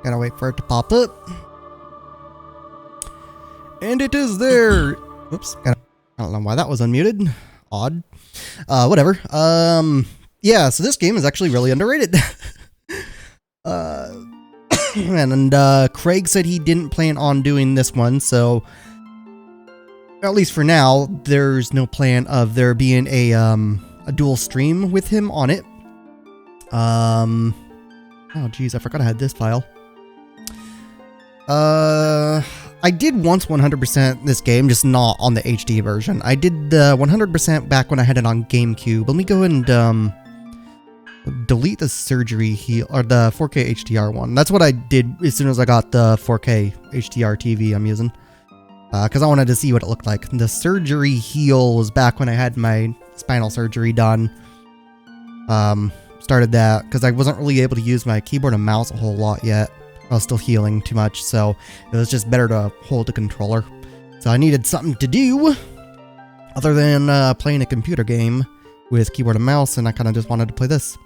Gotta wait for it to pop up. And it is there. Oops. I don't know why that was unmuted. Odd. Whatever. Yeah, so this game is actually really underrated. And Craig said he didn't plan on doing this one, so at least for now, there's no plan of there being a dual stream with him on it. Oh geez, I forgot I had this file. I did once 100% this game, just not on the HD version. I did the 100% back when I had it on GameCube. Let me go and delete the surgery heal, or the 4K HDR one. That's what I did as soon as I got the 4K HDR TV I'm using. Because I wanted to see what it looked like. The surgery heal was back when I had my spinal surgery done. Started that because I wasn't really able to use my keyboard and mouse a whole lot yet. I was still healing too much, so it was just better to hold the controller. So I needed something to do other than playing a computer game with keyboard and mouse, and I kind of just wanted to play this.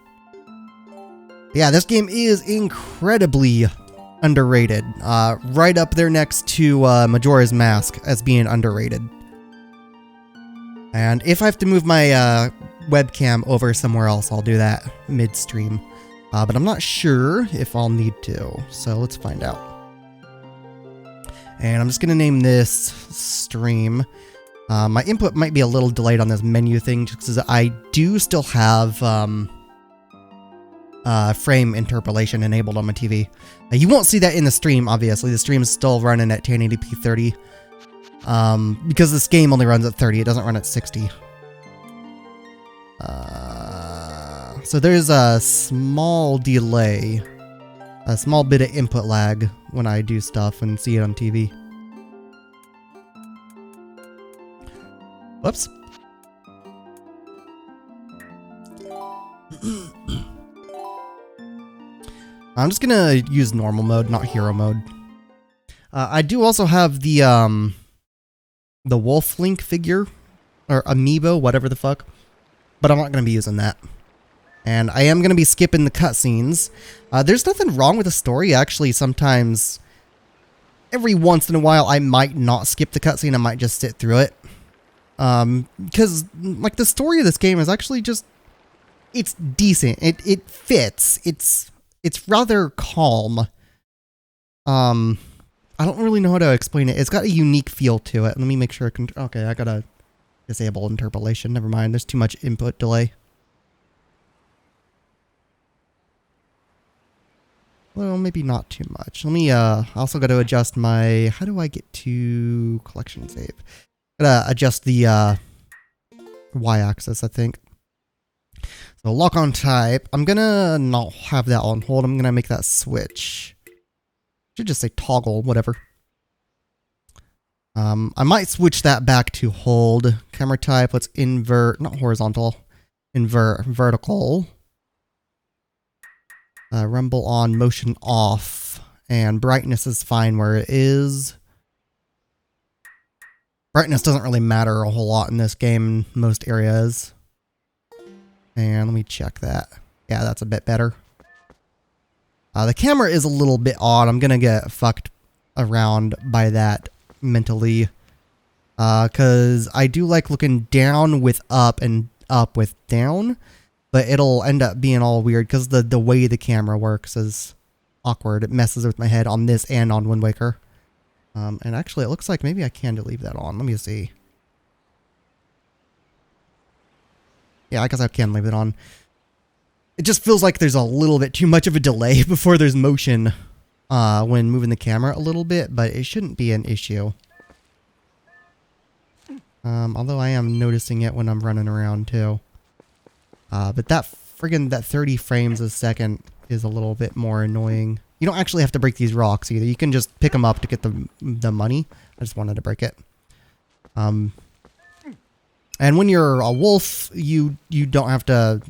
Yeah, this game is incredibly underrated. Right up there next to Majora's Mask as being underrated. And if I have to move my webcam over somewhere else, I'll do that midstream. But I'm not sure if I'll need to, so let's find out. And I'm just going to name this stream. My input might be a little delayed on this menu thing, just because I do still have frame interpolation enabled on my TV. You won't see that in the stream, obviously. The stream is still running at 1080p 30. Because this game only runs at 30, it doesn't run at 60. So there's a small delay, a small bit of input lag when I do stuff and see it on TV. Whoops. I'm just gonna use normal mode, not hero mode. I do also have the Wolf Link figure, or amiibo, whatever the fuck, but I'm not gonna be using that. And I am going to be skipping the cutscenes. There's nothing wrong with the story, actually. Sometimes, every once in a while, I might not skip the cutscene. I might just sit through it. Because, like, the story of this game is actually just... It's decent. It fits. It's rather calm. I don't really know how to explain it. It's got a unique feel to it. Let me make sure I can... Okay, I gotta disable interpolation. Never mind. There's too much input delay. Well, maybe not too much. Let me, also got to adjust my, how do I get to collection save? Gotta adjust the, Y-axis, I think. So lock on type. I'm gonna not have that on hold. I'm gonna make that switch. Should just say toggle, whatever. I might switch that back to hold. Camera type, let's invert, not horizontal, invert, vertical. Rumble on, motion off, and brightness is fine where it is. Brightness doesn't really matter a whole lot in this game in most areas. And let me check that. Yeah, that's a bit better. The camera is a little bit odd. I'm gonna get fucked around by that mentally. Because I do like looking down with up and up with down. But it'll end up being all weird because the way the camera works is awkward. It messes with my head on this and on Wind Waker. And actually, it looks like maybe I can leave that on. Let me see. Yeah, I guess I can leave it on. It just feels like there's a little bit too much of a delay before there's motion when moving the camera a little bit, but it shouldn't be an issue. Although I am noticing it when I'm running around too. But that 30 frames a second is a little bit more annoying. You don't actually have to break these rocks either. You can just pick them up to get the money. I just wanted to break it. And when you're a wolf, you don't have to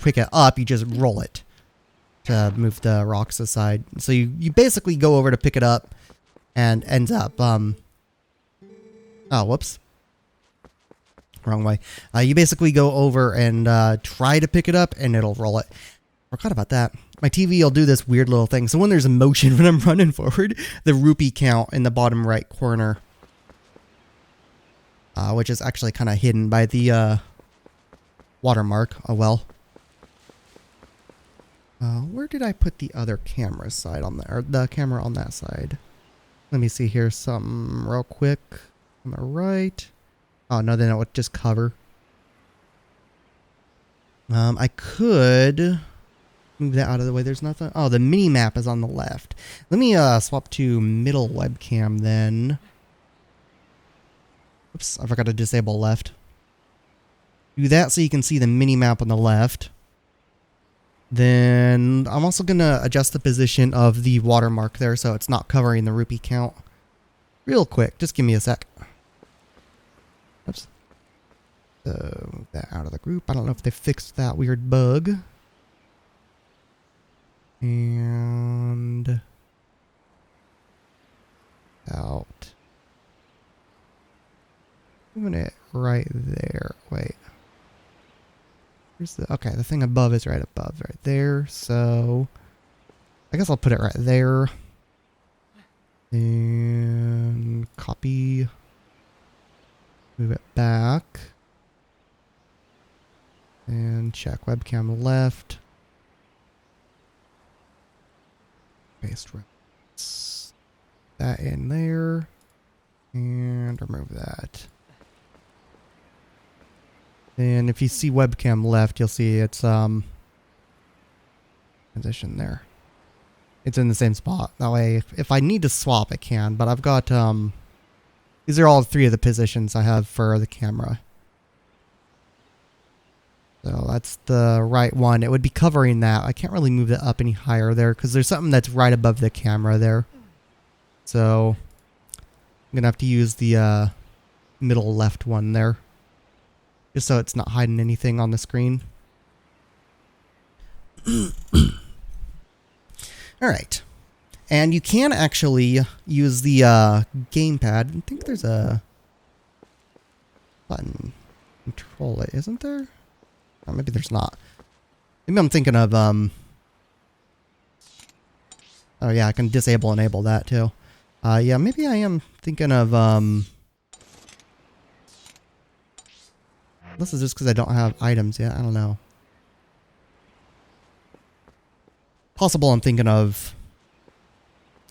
pick it up. You just roll it to move the rocks aside. So you basically go over to pick it up and ends up... oh, whoops. Wrong way. You basically go over and try to pick it up and it'll roll it. Forgot about that. my TV will do this weird little thing. So when there's a motion when I'm running forward, the rupee count in the bottom right corner, which is actually kind of hidden by the watermark. Oh well. Where did I put the other camera side on there? Or the camera on that side? Let me see here something real quick. On the right. Oh no, then it would just cover. I could move that out of the way. There's nothing. Oh, the mini map is on the left. Let me swap to middle webcam then. Oops, I forgot to disable left. Do that so you can see the mini map on the left. Then I'm also going to adjust the position of the watermark there so it's not covering the rupee count. Real quick, just give me a sec. Oops. So move that out of the group. I don't know if they fixed that weird bug. And out. Moving it right there. Wait. Here's the, okay, the thing above is right above, right there. So I guess I'll put it right there. And copy. Move it back. And check webcam left. Paste that in there. And remove that. And if you see webcam left, you'll see it's position there. It's in the same spot. That way, if I need to swap, I can. But I've got these are all three of the positions I have for the camera. So that's the right one. It would be covering that. I can't really move it up any higher there because there's something that's right above the camera there. So I'm gonna have to use the middle left one there. Just so it's not hiding anything on the screen. Alright. And you can actually use the gamepad. I think there's a button to control it, isn't there? Or maybe there's not. Maybe I'm thinking of oh yeah, I can disable and enable that too. Yeah, maybe I am thinking of this is just because I don't have items yet. I don't know. Possible I'm thinking of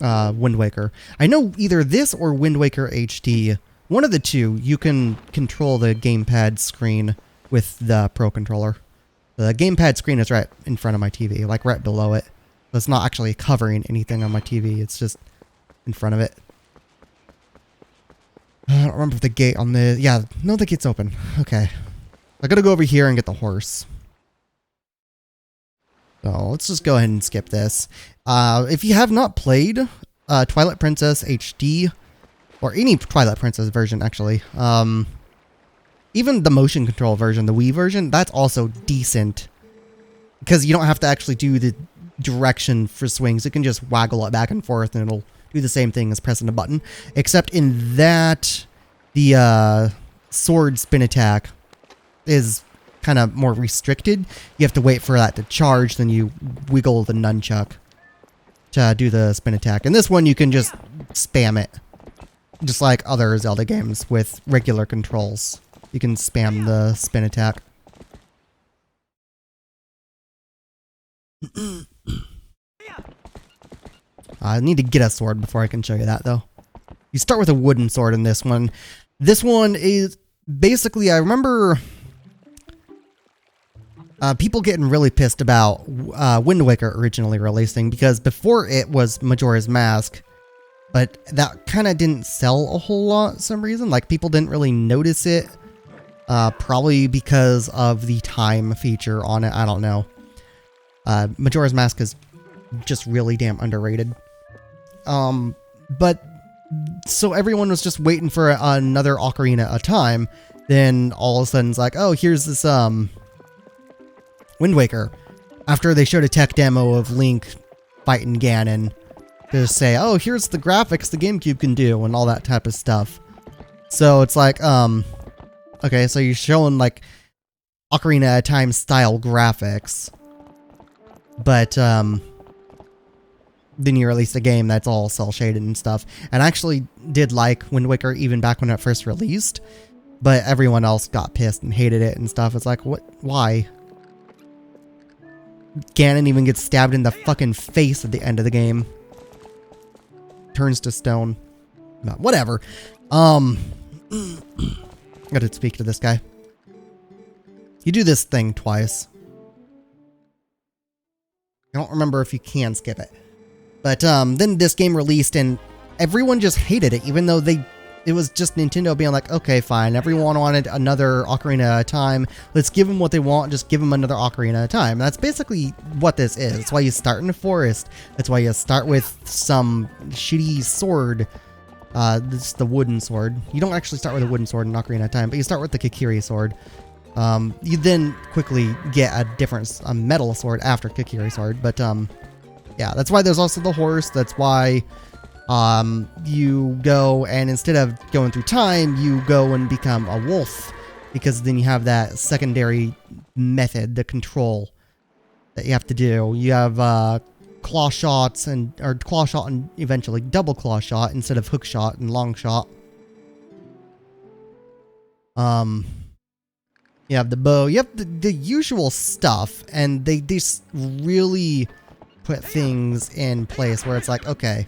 Wind Waker. I know either this or Wind Waker HD. One of the two, you can control the gamepad screen with the Pro Controller. The gamepad screen is right in front of my TV, like right below it. So it's not actually covering anything on my TV. It's just in front of it. I don't remember if the gate on the... Yeah, no, the gate's open. Okay. I gotta go over here and get the horse. So let's just go ahead and skip this. If you have not played Twilight Princess HD, or any Twilight Princess version actually, even the motion control version, the Wii version, that's also decent. Because you don't have to actually do the direction for swings. You can just waggle it back and forth and it'll do the same thing as pressing a button. Except in that, the sword spin attack is kind of more restricted. You have to wait for that to charge, then you wiggle the nunchuck to do the spin attack. And this one you can just spam it. Just like other Zelda games with regular controls. You can spam the spin attack. I need to get a sword before I can show you that though. You start with a wooden sword in this one. This one is basically, I remember people getting really pissed about Wind Waker originally releasing because before it was Majora's Mask, but that kind of didn't sell a whole lot for some reason. Like people didn't really notice it, probably because of the time feature on it. I don't know. Majora's Mask is just really damn underrated. But so everyone was just waiting for another Ocarina of Time. Then all of a sudden it's like, oh, here's this Wind Waker. After they showed a tech demo of Link fighting Ganon, to say, oh, here's the graphics the GameCube can do and all that type of stuff. So it's like, okay, so you're showing like Ocarina of Time style graphics. But then you released a game that's all cell shaded and stuff. And I actually did like Wind Waker even back when it first released, but everyone else got pissed and hated it and stuff. It's like, what? Why? Ganon even gets stabbed in the fucking face at the end of the game. Turns to stone. No, whatever. I gotta speak to this guy. You do this thing twice. I don't remember if you can skip it. But then this game released and everyone just hated it, even though it was just Nintendo being like, okay, fine, everyone wanted another Ocarina at a time. Let's give them what they want, just give them another Ocarina at a time. And that's basically what this is. That's why you start in a forest. That's why you start with some shitty sword. This is the wooden sword. You don't actually start with a wooden sword in Ocarina at a time, but you start with the Kokiri sword. You then quickly get a metal sword after Kokiri sword, but yeah, that's why there's also the horse. That's why you go and instead of going through time, you go and become a wolf, because then you have that secondary method, the control that you have to do. You have claw shots or claw shot and eventually double claw shot instead of hook shot and long shot. You have the bow. You have the usual stuff, and they just really put things in place where it's like, okay,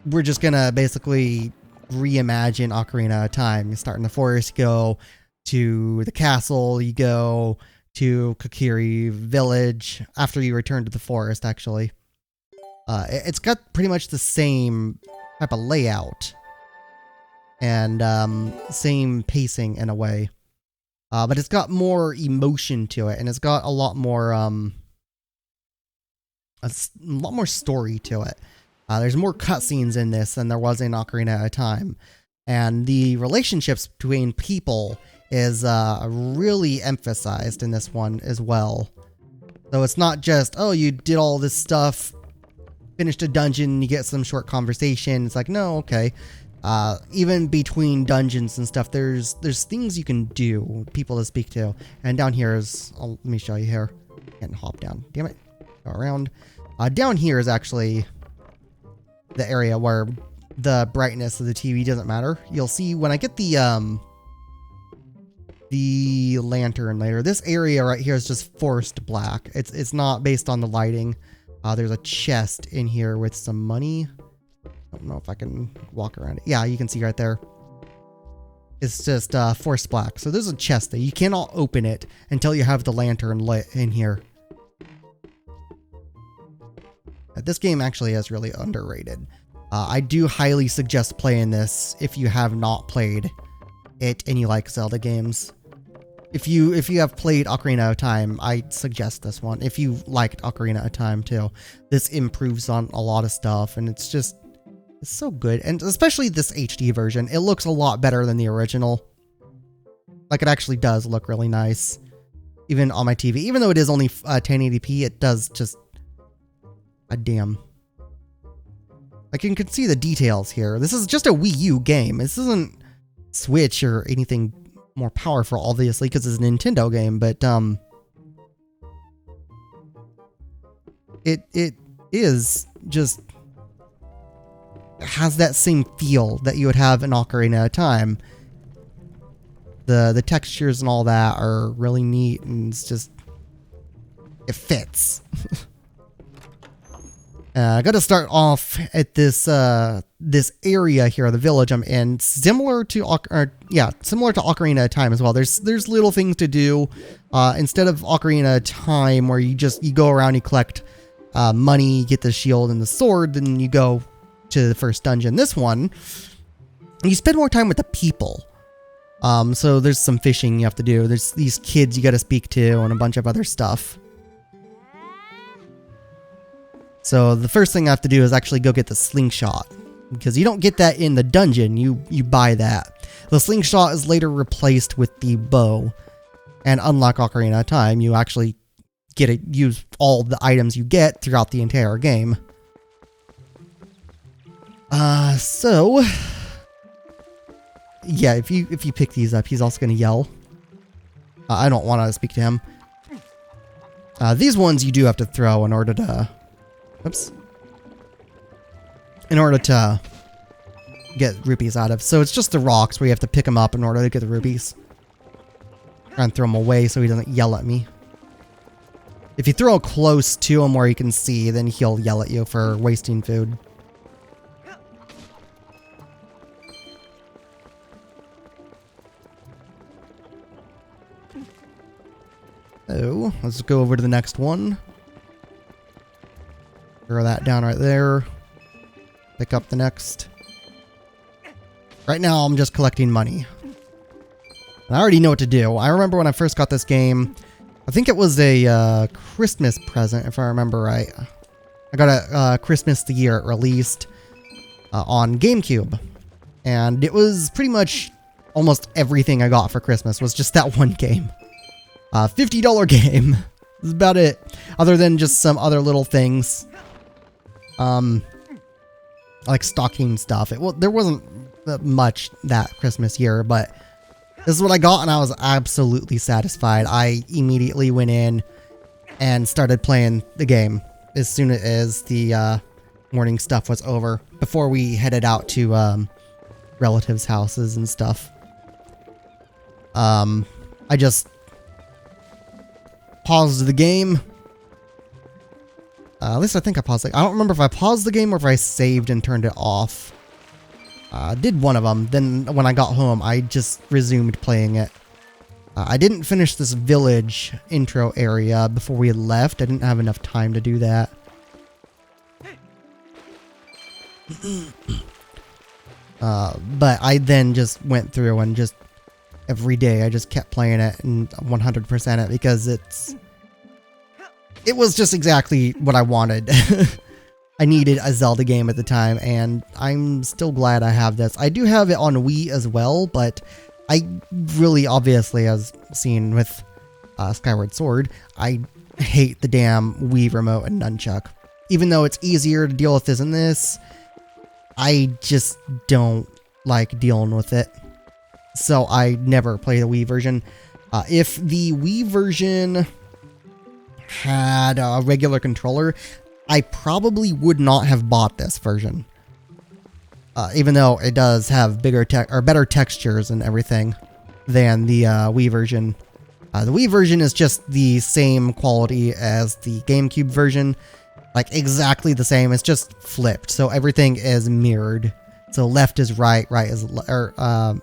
we're just gonna basically reimagine Ocarina of Time. You start in the forest, you go to the castle, you go to Kokiri village after you return to the forest, actually. It's got pretty much the same type of layout and same pacing in a way. But it's got more emotion to it, and it's got a lot more story to it. There's more cutscenes in this than there was in Ocarina at a Time. And the relationships between people is really emphasized in this one as well. So it's not just, oh, you did all this stuff, finished a dungeon, you get some short conversation. It's like, no, okay. Even between dungeons and stuff, there's things you can do, people to speak to. And down here is, let me show you here. Can't hop down. Damn it. Go around. Down here is actually the area where the brightness of the TV doesn't matter. You'll see when I get the lantern later, this area right here is just forced black. It's not based on the lighting. There's a chest in here with some money. I don't know if I can walk around it. Yeah, you can see right there. It's just forced black. So there's a chest there. You cannot open it until you have the lantern lit in here. This game actually is really underrated. I do highly suggest playing this if you have not played it and you like Zelda games. If you have played Ocarina of Time, I suggest this one. If you liked Ocarina of Time too, this improves on a lot of stuff, and it's so good. And especially this HD version, it looks a lot better than the original. Like, it actually does look really nice, even on my TV. Even though it is only 1080p, it does just damn. Like, you can see the details here. This is just a Wii U game. This isn't Switch or anything more powerful, obviously, because it's a Nintendo game, but it is just has that same feel that you would have in Ocarina of Time. The textures and all that are really neat, and it's just, it fits. I got to start off at this this area here, the village I'm in, similar to Ocarina of Time as well. There's little things to do. Instead of Ocarina of Time, where you go around, you collect money, get the shield and the sword, then you go to the first dungeon. This one, you spend more time with the people. So there's some fishing you have to do. There's these kids you got to speak to, and a bunch of other stuff. So the first thing I have to do is actually go get the slingshot, because you don't get that in the dungeon, you buy that. The slingshot is later replaced with the bow, and unlike Ocarina of Time, you actually get to use all the items you get throughout the entire game. So yeah, if you pick these up, he's also gonna yell. I don't want to speak to him. These ones you do have to throw in order to... Oops. In order to get rupees out of. So it's just the rocks where you have to pick them up in order to get the rupees. Try and throw them away so he doesn't yell at me. If you throw close to him where he can see, then he'll yell at you for wasting food. Oh, let's go over to the next one. Throw that down right there. Pick up the next. Right now, I'm just collecting money. And I already know what to do. I remember when I first got this game, I think it was a Christmas present, if I remember right. I got a Christmas the year it released on GameCube. And it was pretty much almost everything I got for Christmas was just that one game. $50 game. That's about it. Other than just some other little things. Like stocking stuff. There wasn't much that Christmas year, but this is what I got and I was absolutely satisfied. I immediately went in and started playing the game as soon as the morning stuff was over, before we headed out to relatives' houses and stuff. I just paused the game. At least I think I paused it. I don't remember if I paused the game or if I saved and turned it off. Did one of them. Then when I got home, I just resumed playing it. I didn't finish this village intro area before we left. I didn't have enough time to do that. But I then just went through and just every day I just kept playing it and 100% it because it was just exactly what I wanted. I needed a Zelda game at the time, and I'm still glad I have this. I do have it on Wii as well, but I really, obviously, as seen with Skyward Sword, I hate the damn Wii remote and nunchuck. Even though it's easier to deal with this and this, I just don't like dealing with it. So I never play the Wii version. If the Wii version had a regular controller, I probably would not have bought this version. Even though it does have better textures and everything than the Wii version. The Wii version is just the same quality as the GameCube version. Like exactly the same. It's just flipped. So everything is mirrored. So left is right, right is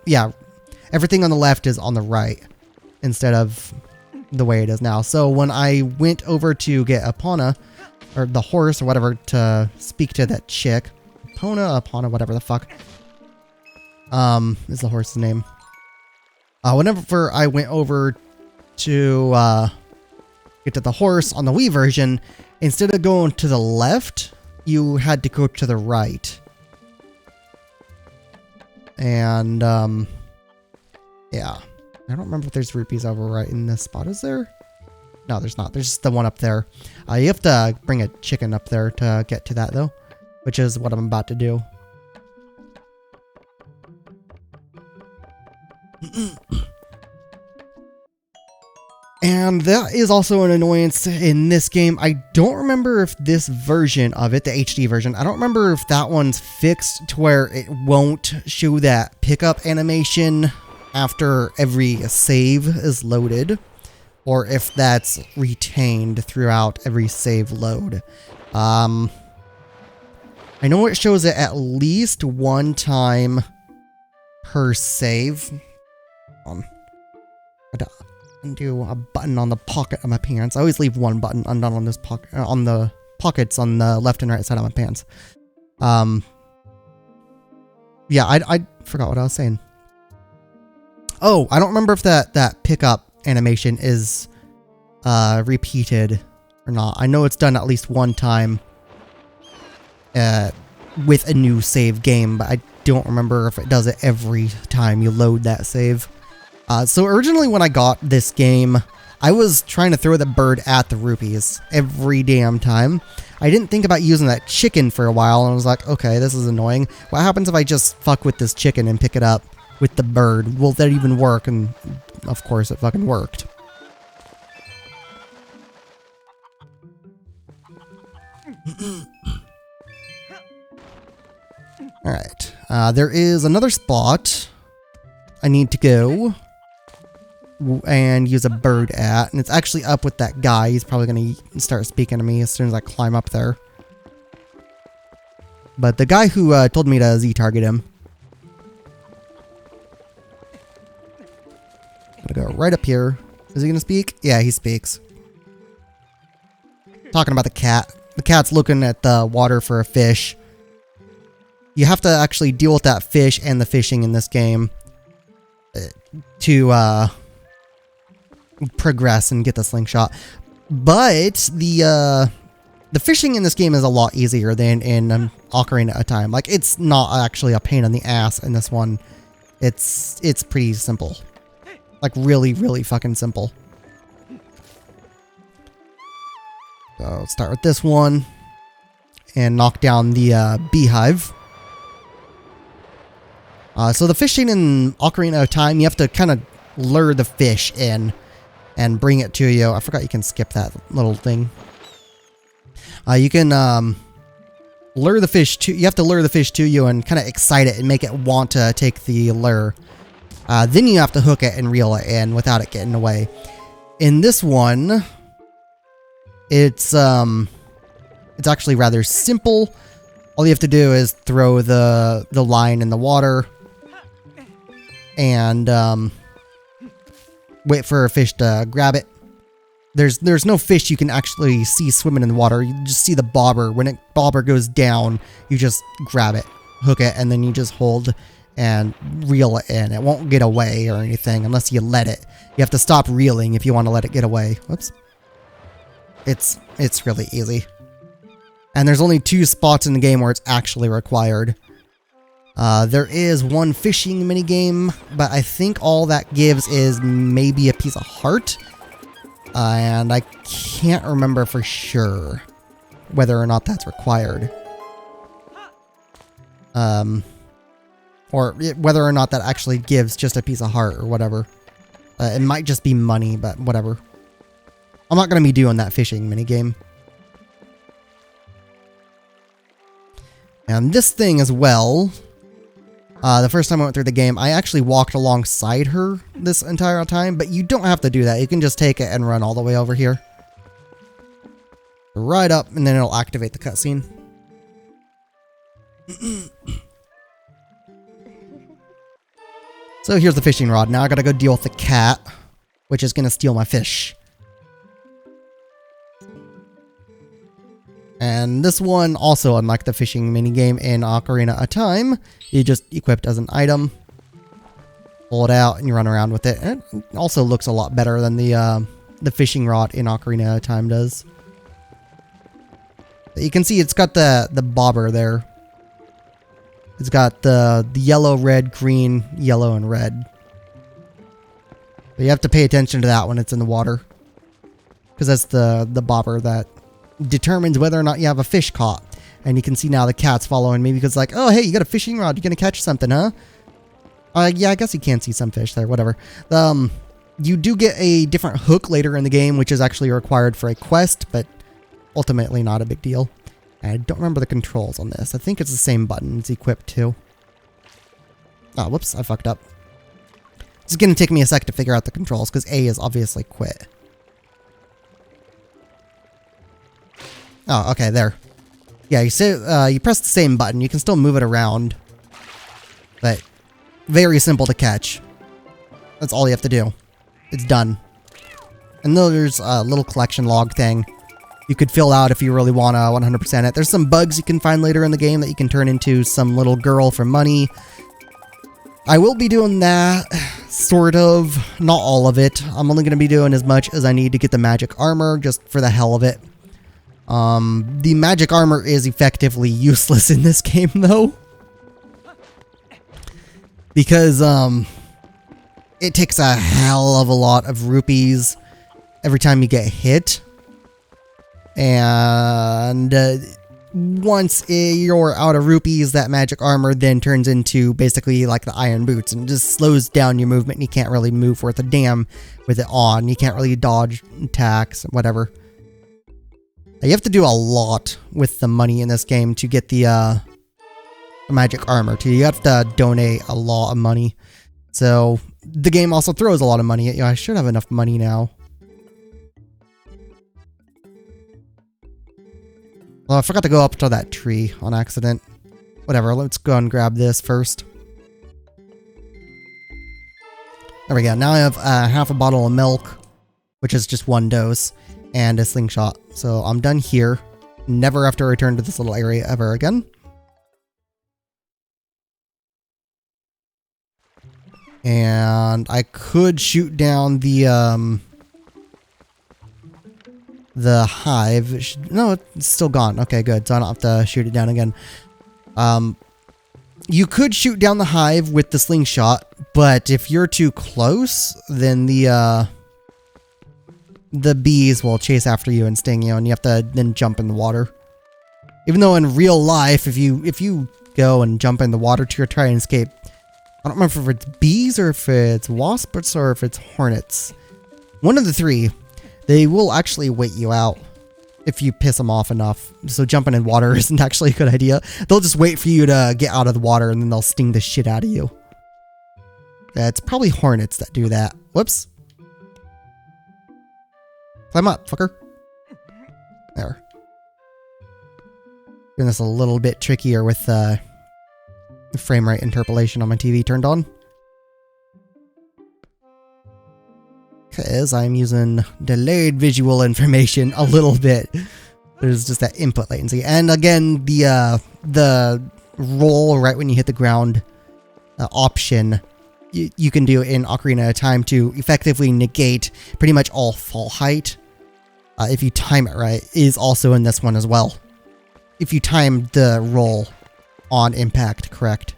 yeah. Everything on the left is on the right instead of the way it is now. So when I went over to get Epona, or the horse or whatever, to speak to that chick, Epona, whatever the fuck, is the horse's name. Whenever I went over to get to the horse on the Wii version, instead of going to the left, you had to go to the right. And yeah, I don't remember if there's rupees over right in this spot. Is there? No, there's not. There's just the one up there. You have to bring a chicken up there to get to that, though, which is what I'm about to do. And that is also an annoyance in this game. I don't remember if this version of it, the HD version, I don't remember if that one's fixed to where it won't show that pickup animation after every save is loaded, or if that's retained throughout every save load. I know it shows it at least one time per save. Undo a button on the pocket of my pants. I always leave one button undone on this pocket, on the pockets on the left and right side of my pants. Yeah, I forgot what I was saying. Oh, I don't remember if that pickup animation is repeated or not. I know it's done at least one time with a new save game, but I don't remember if it does it every time you load that save. So originally when I got this game, I was trying to throw the bird at the rupees every damn time. I didn't think about using that chicken for a while, and I was like, okay, this is annoying. What happens if I just fuck with this chicken and pick it up with the bird? Will that even work? And of course it fucking worked. Alright. There is another spot I need to go and use a bird at, and it's actually up with that guy. He's probably going to start speaking to me as soon as I climb up there. But the guy who told me to Z-target him. I'm going to go right up here. Is he going to speak? Yeah, he speaks. Talking about the cat. The cat's looking at the water for a fish. You have to actually deal with that fish and the fishing in this game to progress and get the slingshot. But the fishing in this game is a lot easier than in Ocarina of Time. Like, it's not actually a pain in the ass in this one. It's pretty simple. Like, really, really fucking simple. So, start with this one. And knock down the beehive. So the fishing in Ocarina of Time, you have to kind of lure the fish in and bring it to you. I forgot you can skip that little thing. You can lure the fish to, you have to lure the fish to you and kind of excite it and make it want to take the lure. Then you have to hook it and reel it in without it getting away. In this one, it's actually rather simple. All you have to do is throw the line in the water and wait for a fish to grab it. There's no fish you can actually see swimming in the water. You just see the bobber. When it bobber goes down, you just grab it, hook it, and then you just hold and reel it in. It won't get away or anything unless you let it. You have to stop reeling if you want to let it get away. Whoops. It's really easy. And there's only 2 spots in the game where it's actually required. There is one fishing minigame, but I think all that gives is maybe a piece of heart. And I can't remember for sure whether or not that's required. Or whether or not that actually gives just a piece of heart or whatever. It might just be money, but whatever. I'm not going to be doing that fishing minigame. And this thing as well, the first time I went through the game, I actually walked alongside her this entire time, but you don't have to do that. You can just take it and run all the way over here. Right up, and then it'll activate the cutscene. So here's the fishing rod. Now I gotta go deal with the cat, which is gonna steal my fish. And this one, also unlike the fishing minigame in Ocarina of Time, you just equipped as an item, pull it out, and you run around with it. And it also looks a lot better than the fishing rod in Ocarina of Time does. You can see it's got the bobber there. It's got the yellow, red, green, yellow, and red. But you have to pay attention to that when it's in the water, because that's the bobber that determines whether or not you have a fish caught. And you can see now the cat's following me because, like, oh hey, you got a fishing rod, you're gonna catch something, huh? Yeah, I guess you can see some fish there, whatever. You do get a different hook later in the game, which is actually required for a quest, but ultimately not a big deal. I don't remember the controls on this. I think it's the same button it's equipped to. Oh, whoops, I fucked up. It's gonna take me a sec to figure out the controls because A is obviously quit. Oh, okay, there. Yeah, you say you press the same button. You can still move it around, but very simple to catch. That's all you have to do. It's done. And then there's a little collection log thing you could fill out if you really want to 100% it. There's some bugs you can find later in the game that you can turn into some little girl for money. I will be doing that, sort of. Not all of it. I'm only going to be doing as much as I need to get the magic armor, just for the hell of it. The magic armor is effectively useless in this game, though. Because, it takes a hell of a lot of rupees every time you get hit. And, once you're out of rupees, that magic armor then turns into basically like the iron boots and just slows down your movement, and you can't really move worth a damn with it on. You can't really dodge attacks, whatever. You have to do a lot with the money in this game to get the magic armor too. You have to donate a lot of money. So the game also throws a lot of money at you. I should have enough money now. Well, I forgot to go up to that tree on accident. Whatever, let's go and grab this first. There we go. Now I have half a bottle of milk, which is just 1 dose, and a slingshot. So I'm done here. Never have to return to this little area ever again. And I could shoot down the hive. No, it's still gone. Okay, good. So I don't have to shoot it down again. You could shoot down the hive with the slingshot, but if you're too close, then the bees will chase after you and sting you, and you have to then jump in the water. Even though in real life, if you go and jump in the water to try and escape, I don't remember if it's bees or if it's wasps or if it's hornets. One of the three, they will actually wait you out if you piss them off enough. So jumping in water isn't actually a good idea. They'll just wait for you to get out of the water and then they'll sting the shit out of you. It's probably hornets that do that. Whoops. Climb up, fucker. There. Doing this a little bit trickier with the frame rate interpolation on my TV turned on. Because I'm using delayed visual information a little bit. There's just that input latency. And again, the roll right when you hit the ground option you can do in Ocarina of Time to effectively negate pretty much all fall height. If you time it right, is also in this one as well. If you time the roll on impact correct.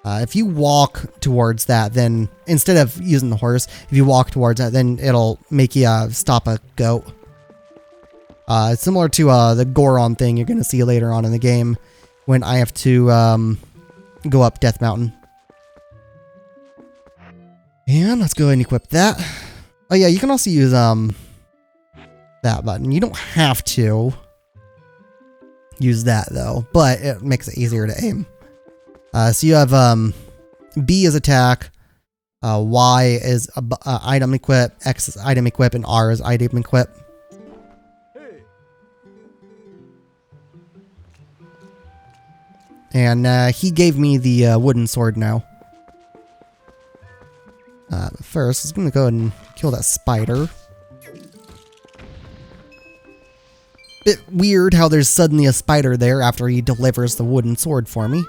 If you walk towards that, then instead of using the horse, if you walk towards that, then it'll make you stop a goat. It's similar to the Goron thing you're going to see later on in the game when I have to go up Death Mountain. And let's go ahead and equip that. Oh yeah, you can also use that button. You don't have to use that though, but it makes it easier to aim. So you have B is attack, Y is item equip, X is item equip, and R is item equip. And he gave me the wooden sword now. But first, I'm going to go ahead and kill that spider. Bit weird how there's suddenly a spider there after he delivers the wooden sword for me.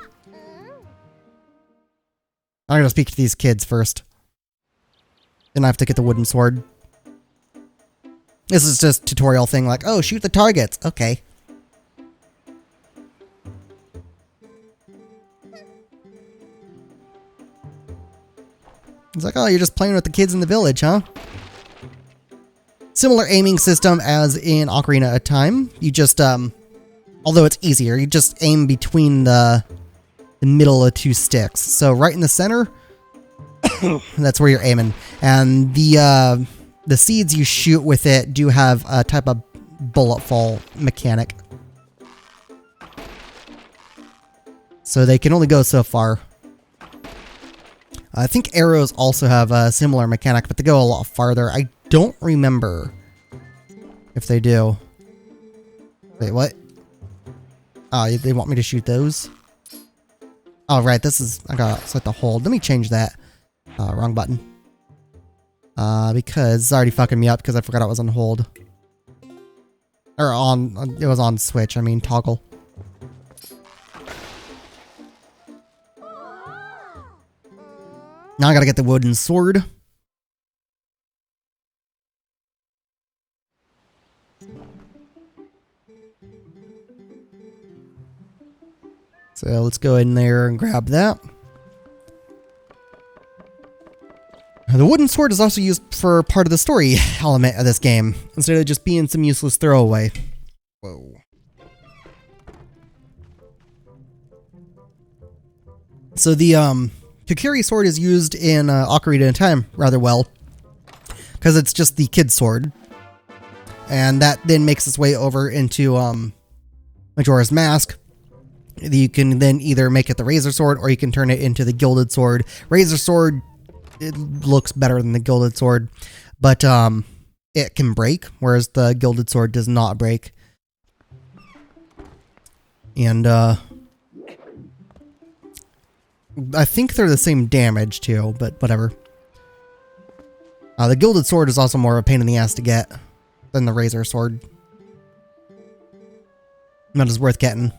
I'm going to speak to these kids first. Then I have to get the wooden sword. This is just a tutorial thing like, oh, shoot the targets. Okay. It's like, oh, you're just playing with the kids in the village, huh? Similar aiming system as in Ocarina of Time. You just, although it's easier, you just aim between the middle of 2 sticks. So right in the center, that's where you're aiming. And the seeds you shoot with it do have a type of bullet fall mechanic. So they can only go so far. I think arrows also have a similar mechanic, but they go a lot farther. I don't remember if they do. Wait, what? Oh, they want me to shoot those? Oh, right, this is... I gotta select the hold. Let me change that. Wrong button. Because it's already fucking me up because I forgot it was on hold. Or on... It was on switch, I mean toggle. Now I gotta get the wooden sword. So let's go in there and grab that. The wooden sword is also used for part of the story element of this game, instead of just being some useless throwaway. Whoa. So the Kokiri sword is used in Ocarina of Time rather well, because it's just the kid sword. And that then makes its way over into Majora's Mask. You can then either make it the Razor Sword, or you can turn it into the Gilded Sword. Razor Sword, it looks better than the Gilded Sword, but it can break, whereas the Gilded Sword does not break. And I think they're the same damage too, but whatever. The Gilded Sword is also more of a pain in the ass to get than the Razor Sword. That is worth getting.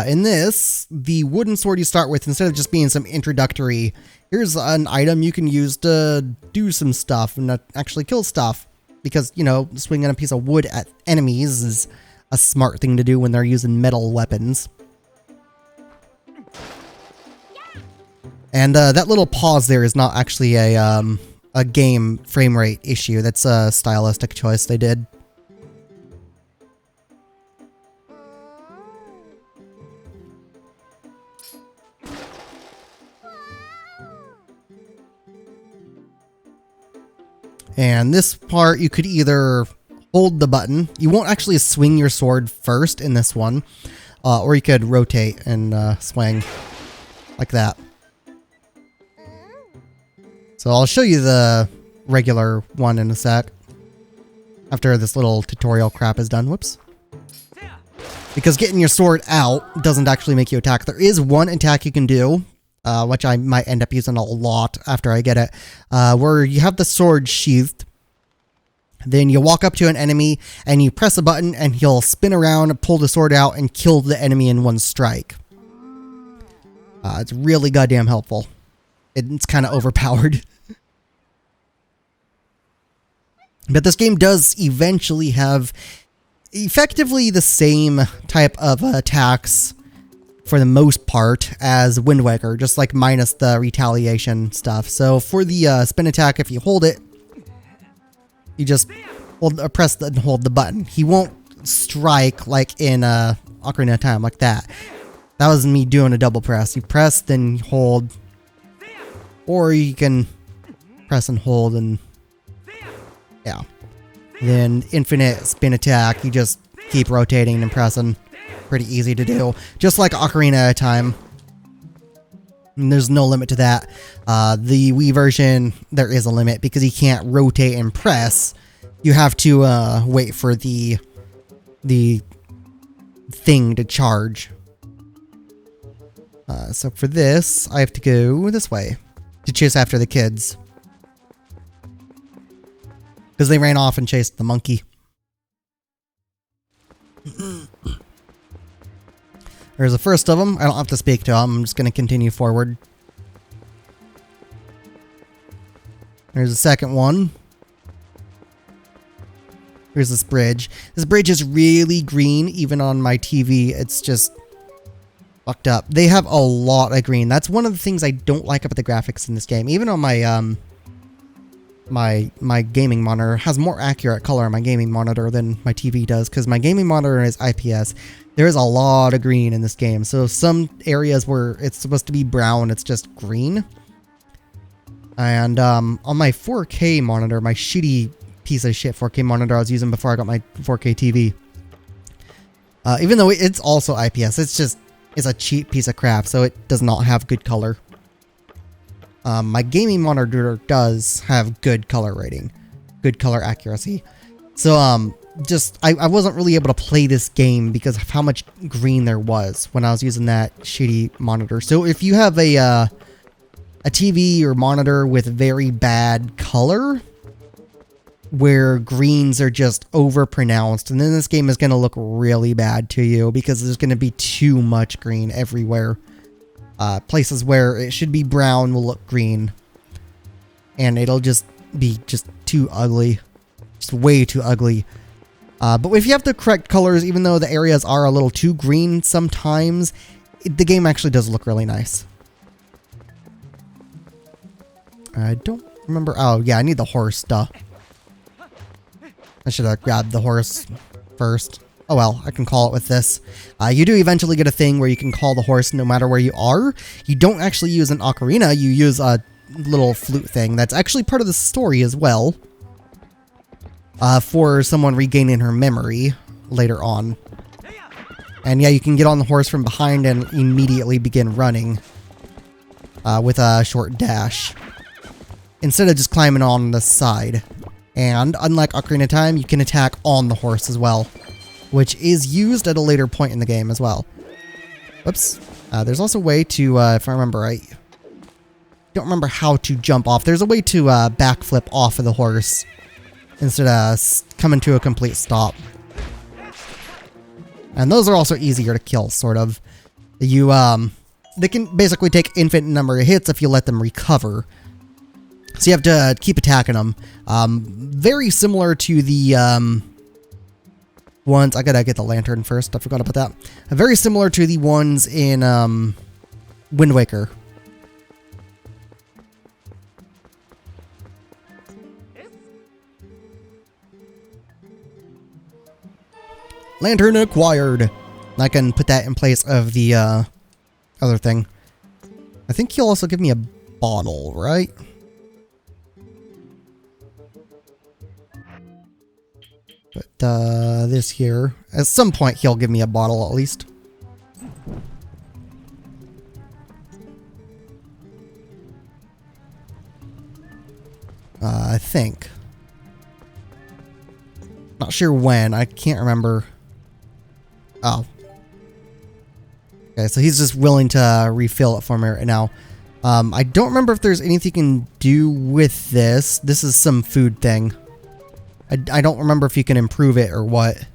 In this, the wooden sword you start with, instead of just being some introductory, here's an item you can use to do some stuff and actually kill stuff. Because, you know, swinging a piece of wood at enemies is a smart thing to do when they're using metal weapons. And that little pause there is not actually a game frame rate issue. That's a stylistic choice they did. And this part, you could either hold the button. You won't actually swing your sword first in this one. Or you could rotate and swing like that. So I'll show you the regular one in a sec. After this little tutorial crap is done. Whoops. Because getting your sword out doesn't actually make you attack. There is one attack you can do, which I might end up using a lot after I get it, where you have the sword sheathed. Then you walk up to an enemy and you press a button and he'll spin around, pull the sword out, and kill the enemy in one strike. It's really goddamn helpful. It's kind of overpowered. But this game does eventually have effectively the same type of attacks for the most part as Wind Waker, just like minus the retaliation stuff. So for the spin attack, if you hold it, you just press and hold the button. He won't strike like in Ocarina of Time like that. That was me doing a double press. You press, then hold. Or you can press and hold and yeah. Then infinite spin attack, you just keep rotating and pressing. Pretty easy to do. Just like Ocarina of Time. And there's no limit to that. The Wii version, there is a limit because you can't rotate and press. You have to wait for the thing to charge. So for this, I have to go this way to chase after the kids. Because they ran off and chased the monkey. There's the first of them. I don't have to speak to them. I'm just going to continue forward. There's the second one. Here's this bridge. This bridge is really green, even on my TV. It's just fucked up. They have a lot of green. That's one of the things I don't like about the graphics in this game. Even on my my gaming monitor has more accurate color on my gaming monitor than my TV does, because my gaming monitor is IPS. There is a lot of green in this game. So some areas where it's supposed to be brown, it's just green. And on my 4K monitor, my shitty piece of shit 4K monitor I was using before I got my 4K TV, even though it's also IPS, it's a cheap piece of crap, so it does not have good color. My gaming monitor does have good color rating, good color accuracy. So I wasn't really able to play this game because of how much green there was when I was using that shitty monitor. So if you have a TV or monitor with very bad color, where greens are just overpronounced, and then this game is going to look really bad to you because there's going to be too much green everywhere. Places where it should be brown will look green, and it'll just be too ugly, just way too ugly. But if you have the correct colors, even though the areas are a little too green sometimes, the game actually does look really nice. I don't remember. Oh yeah, I need the horse, duh. I should have grabbed the horse first. Oh well, I can call it with this. You do eventually get a thing where you can call the horse no matter where you are. You don't actually use an ocarina, you use a little flute thing that's actually part of the story as well. for someone regaining her memory later on. And yeah, you can get on the horse from behind and immediately begin running with a short dash, instead of just climbing on the side. And unlike Ocarina of Time, you can attack on the horse as well, which is used at a later point in the game as well. Whoops. There's also a way to, if I remember right, don't remember how to jump off. There's a way to backflip off of the horse instead of coming to a complete stop. And those are also easier to kill, sort of. They can basically take infinite number of hits if you let them recover. So you have to keep attacking them. Very similar to the ones... I gotta get the lantern first. I forgot about that. Very similar to the ones in Wind Waker. Lantern acquired. I can put that in place of the other thing. I think he'll also give me a bottle, right? But this here, at some point he'll give me a bottle at least. I think. Not sure when. I can't remember. Oh. Okay, so he's just willing to refill it for me right now. I don't remember if there's anything you can do with this. This is some food thing. I don't remember if you can improve it or what.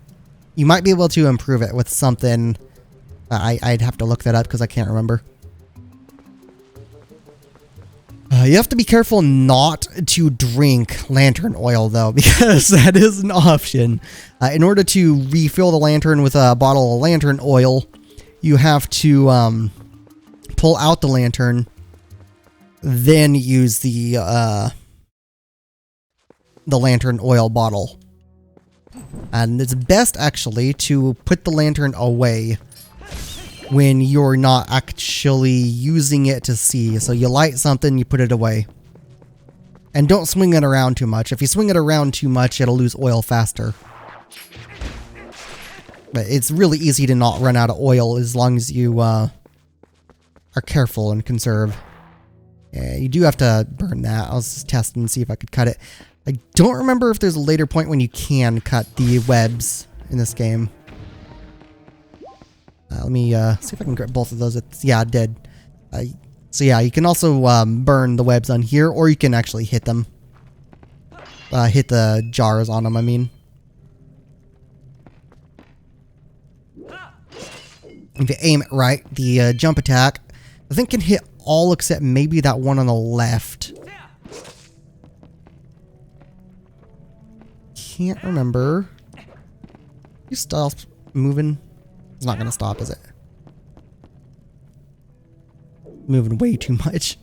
You might be able to improve it with something. I'd have to look that up because I can't remember. You have to be careful not to drink lantern oil, though, because that is an option. In order to refill the lantern with a bottle of lantern oil, you have to pull out the lantern, then use the lantern oil bottle. And it's best, actually, to put the lantern away when you're not actually using it to see. So you light something, you put it away. And don't swing it around too much. If you swing it around too much, it'll lose oil faster. But it's really easy to not run out of oil as long as you are careful and conserve. Yeah, you do have to burn that. I was just testing and see if I could cut it. I don't remember if there's a later point when you can cut the webs in this game. Let me see if I can grab both of those. Yeah, I did. So yeah, you can also burn the webs on here, or you can actually hit them. Hit the jars on them, I mean. If you aim it right, the jump attack, I think can hit all except maybe that one on the left. Can't remember. You stop moving. It's not going to stop, is it? Moving way too much.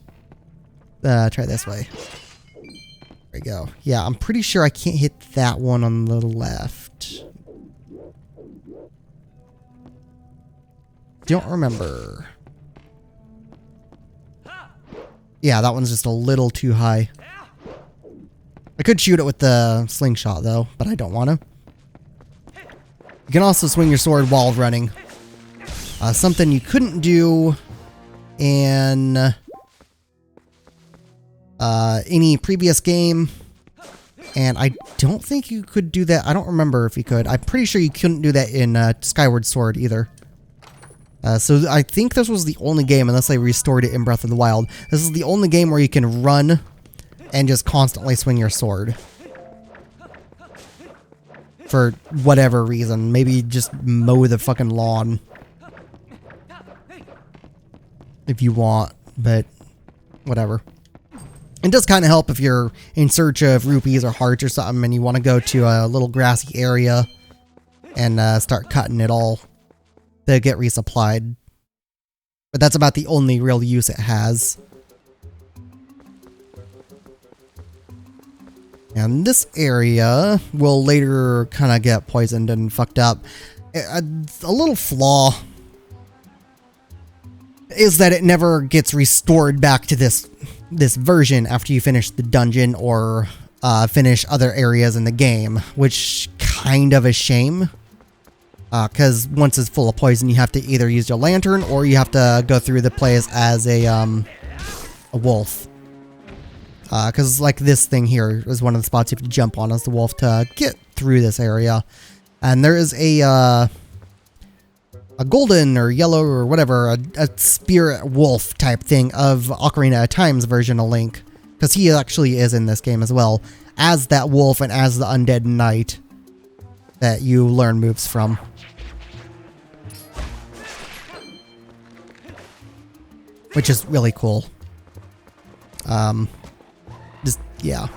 Try this way. There we go. Yeah, I'm pretty sure I can't hit that one on the left. Don't remember. Yeah, that one's just a little too high. I could shoot it with the slingshot, though, but I don't want to. You can also swing your sword while running. Something you couldn't do in any previous game. And I don't think you could do that. I don't remember if you could. I'm pretty sure you couldn't do that in Skyward Sword either. So I think this was the only game, unless they restored it in Breath of the Wild. This is the only game where you can run and just constantly swing your sword. For whatever reason. Maybe just mow the fucking lawn. If you want, but whatever. It does kind of help if you're in search of rupees or hearts or something and you want to go to a little grassy area and start cutting it all to get resupplied. But that's about the only real use it has. And this area will later kind of get poisoned and fucked up. A little flaw is that it never gets restored back to this version after you finish the dungeon or finish other areas in the game, which kind of a shame. Because once it's full of poison, you have to either use your lantern or you have to go through the place as a wolf. Because like this thing here is one of the spots you have to jump on as the wolf to get through this area. And there is a golden or yellow or whatever, a spirit wolf type thing of Ocarina of Time's version of Link. Because he actually is in this game as well, as that wolf and as the undead knight that you learn moves from. Which is really cool. Yeah.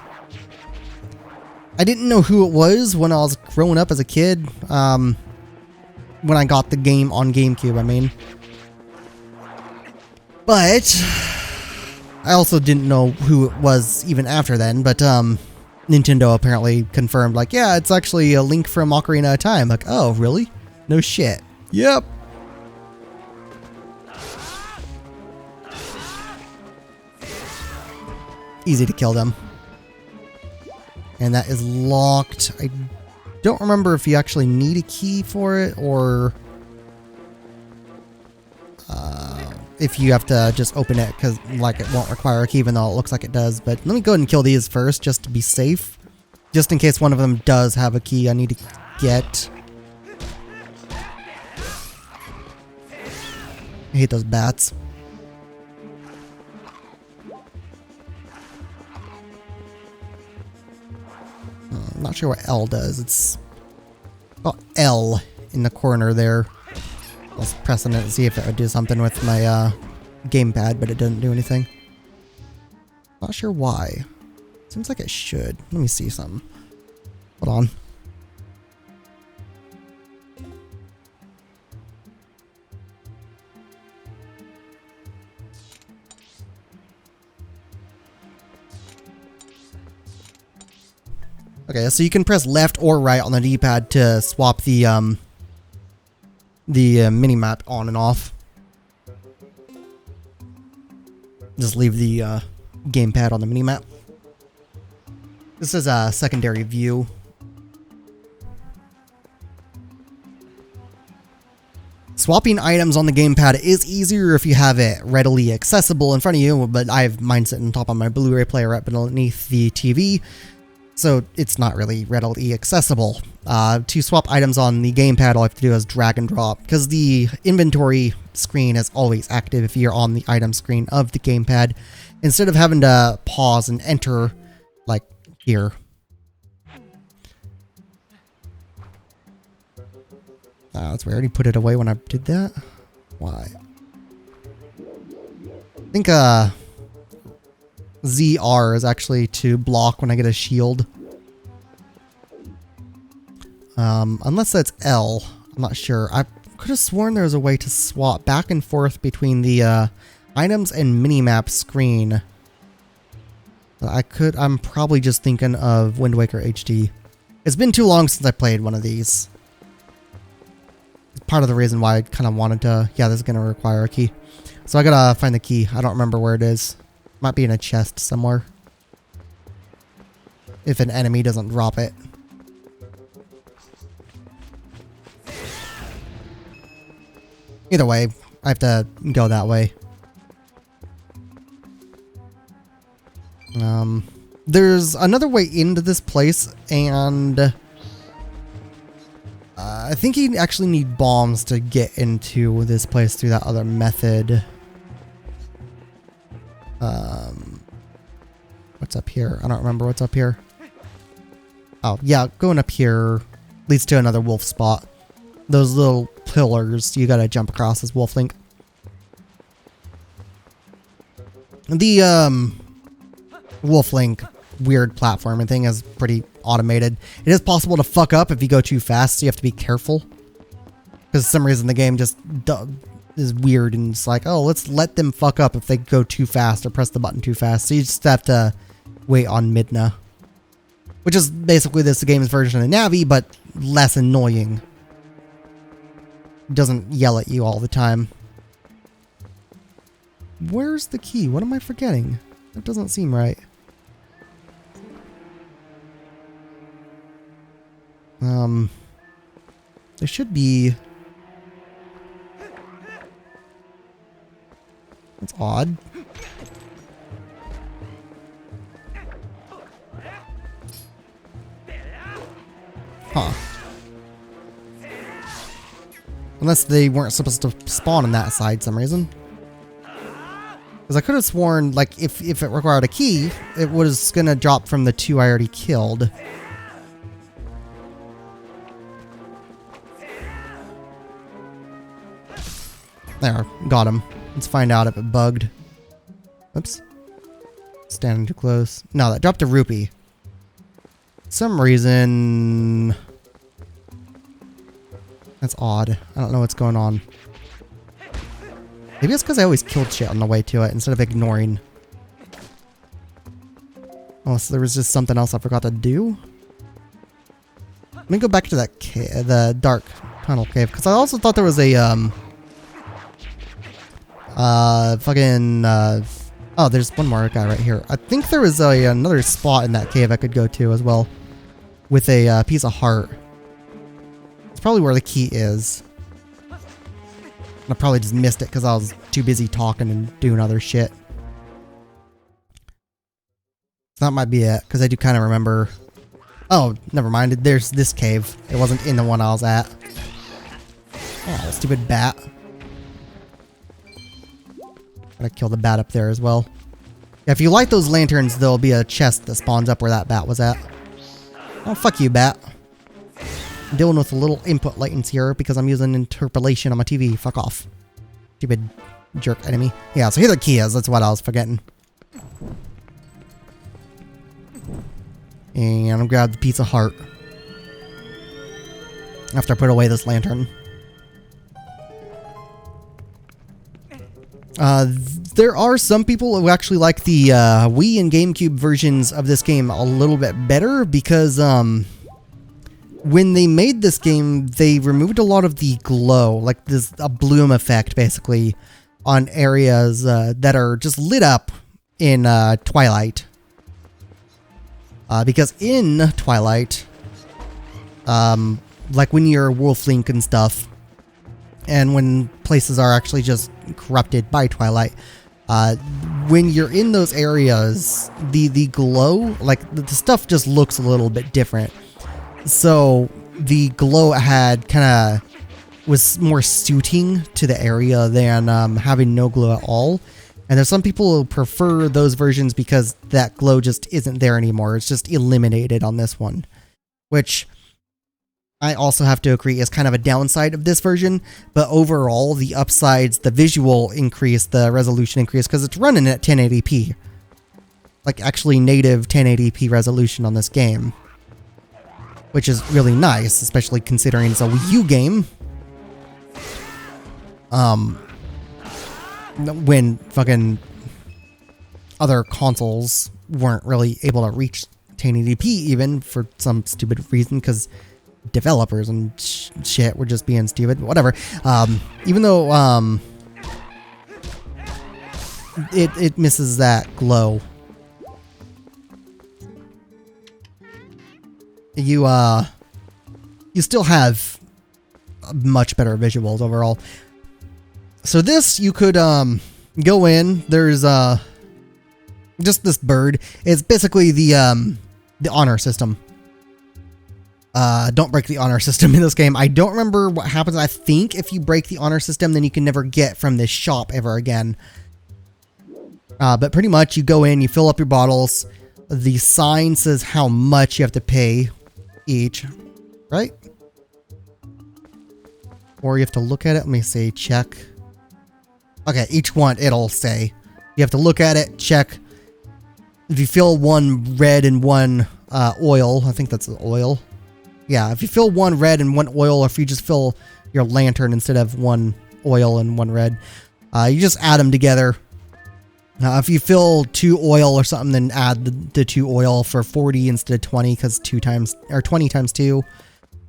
I didn't know who it was when I was growing up as a kid. When I got the game on GameCube, I mean. But I also didn't know who it was even after then, but Nintendo apparently confirmed, like, yeah, it's actually a Link from Ocarina of Time. Like, oh, really? No shit. Yep. Easy to kill them. And that is locked. I don't remember if you actually need a key for it, or if you have to just open it, because like it won't require a key, even though it looks like it does. But let me go ahead and kill these first, just to be safe. Just in case one of them does have a key I need to get. I hate those bats. I'm not sure what L does. It's L in the corner there. I was pressing it to see if it would do something with my gamepad, but it didn't do anything. Not sure why. Seems like it should. Let me see something. Hold on. Okay, so you can press left or right on the D-pad to swap the mini-map on and off. Just leave the gamepad on the mini-map. This is a secondary view. Swapping items on the gamepad is easier if you have it readily accessible in front of you, but I have mine sitting on top of my Blu-ray player right beneath the TV. So it's not really readily accessible. To swap items on the gamepad, all I have to do is drag and drop, because the inventory screen is always active if you're on the item screen of the gamepad, instead of having to pause and enter, like here. That's weird. I already put it away when I did that. Why? I think ZR is actually to block when I get a shield. Unless that's L. I'm not sure. I could have sworn there was a way to swap back and forth between the items and minimap screen. I'm probably just thinking of Wind Waker HD. It's been too long since I played one of these. Part of the reason why I kind of wanted to... Yeah, this is going to require a key. So I gotta find the key. I don't remember where it is. Might be in a chest somewhere. If an enemy doesn't drop it. Either way, I have to go that way. There's another way into this place, and I think you actually need bombs to get into this place through that other method. What's up here? I don't remember what's up here. Oh, yeah, going up here leads to another wolf spot. Those little pillars you gotta jump across as Wolf Link. The Wolf Link weird platforming thing is pretty automated. It is possible to fuck up if you go too fast, so you have to be careful. Because for some reason the game just is weird, and it's like, oh, let's let them fuck up if they go too fast or press the button too fast. So you just have to wait on Midna. Which is basically this game's version of Navi, but less annoying. It doesn't yell at you all the time. Where's the key? What am I forgetting? That doesn't seem right. There should be... That's odd. Huh. Unless they weren't supposed to spawn on that side some reason. Because I could have sworn, like, if it required a key, it was gonna drop from the 2 I already killed. There, got him. Let's find out if it bugged. Oops. Standing too close. No, that dropped a rupee. Some reason... That's odd. I don't know what's going on. Maybe it's because I always killed shit on the way to it instead of ignoring. Oh, so there was just something else I forgot to do? Let me go back to that cave, the dark tunnel cave, because I also thought there was a, oh, there's one more guy right here. I think there was another spot in that cave I could go to as well. With a piece of heart. It's probably where the key is. I probably just missed it because I was too busy talking and doing other shit. That might be it, because I do kind of remember... Oh, never mind. There's this cave. It wasn't in the one I was at. Oh, stupid bat. Gotta kill the bat up there as well. Yeah, if you light those lanterns, there'll be a chest that spawns up where that bat was at. Oh, fuck you, bat. I'm dealing with a little input latency here because I'm using interpolation on my TV. Fuck off. Stupid jerk enemy. Yeah, so here the key is. That's what I was forgetting. And I'm gonna grab the piece of heart. After I put away this lantern. There are some people who actually like the Wii and GameCube versions of this game a little bit better because when they made this game, they removed a lot of the glow, like a bloom effect basically, on areas that are just lit up in Twilight. Because in Twilight, like when you're Wolf Link and stuff, and when places are actually just corrupted by Twilight, when you're in those areas, the glow, like the stuff just looks a little bit different. So the glow was more suiting to the area than having no glow at all. And there's some people who prefer those versions because that glow just isn't there anymore. It's just eliminated on this one, which I also have to agree is kind of a downside of this version. But overall, the upsides, the visual increase, the resolution increase, because it's running at 1080p. Like actually native 1080p resolution on this game. Which is really nice, especially considering it's a Wii U game. When fucking other consoles weren't really able to reach 1080p even for some stupid reason, because developers and shit were just being stupid. Whatever. Even though it misses that glow. You still have much better visuals overall. So this, you could go in. There's just this bird. It's basically the honor system. Don't break the honor system in this game. I don't remember what happens. I think if you break the honor system, then you can never get from this shop ever again. But pretty much, you go in, you fill up your bottles. The sign says how much you have to pay each, right? Or you have to look at it. Let me see. Check. Okay, each one, it'll say. You have to look at it, check. If you fill one red and one oil, I think that's oil. Yeah, if you fill one red and one oil, or if you just fill your lantern instead of one oil and one red, you just add them together. If you fill 2 oil or something, then add the 2 oil for 40 instead of 20, because 20 times 2.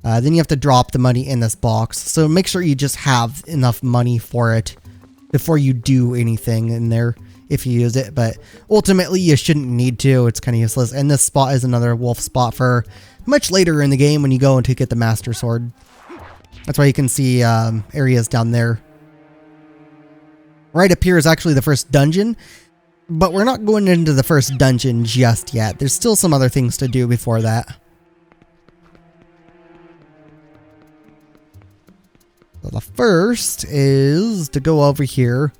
Then you have to drop the money in this box. So make sure you just have enough money for it before you do anything in there, if you use it. But ultimately, you shouldn't need to. It's kind of useless. And this spot is another wolf spot for much later in the game when you go to get the Master Sword. That's why you can see areas down there. Right up here is actually the first dungeon, but we're not going into the first dungeon just yet. There's still some other things to do before that. So the first is to go over here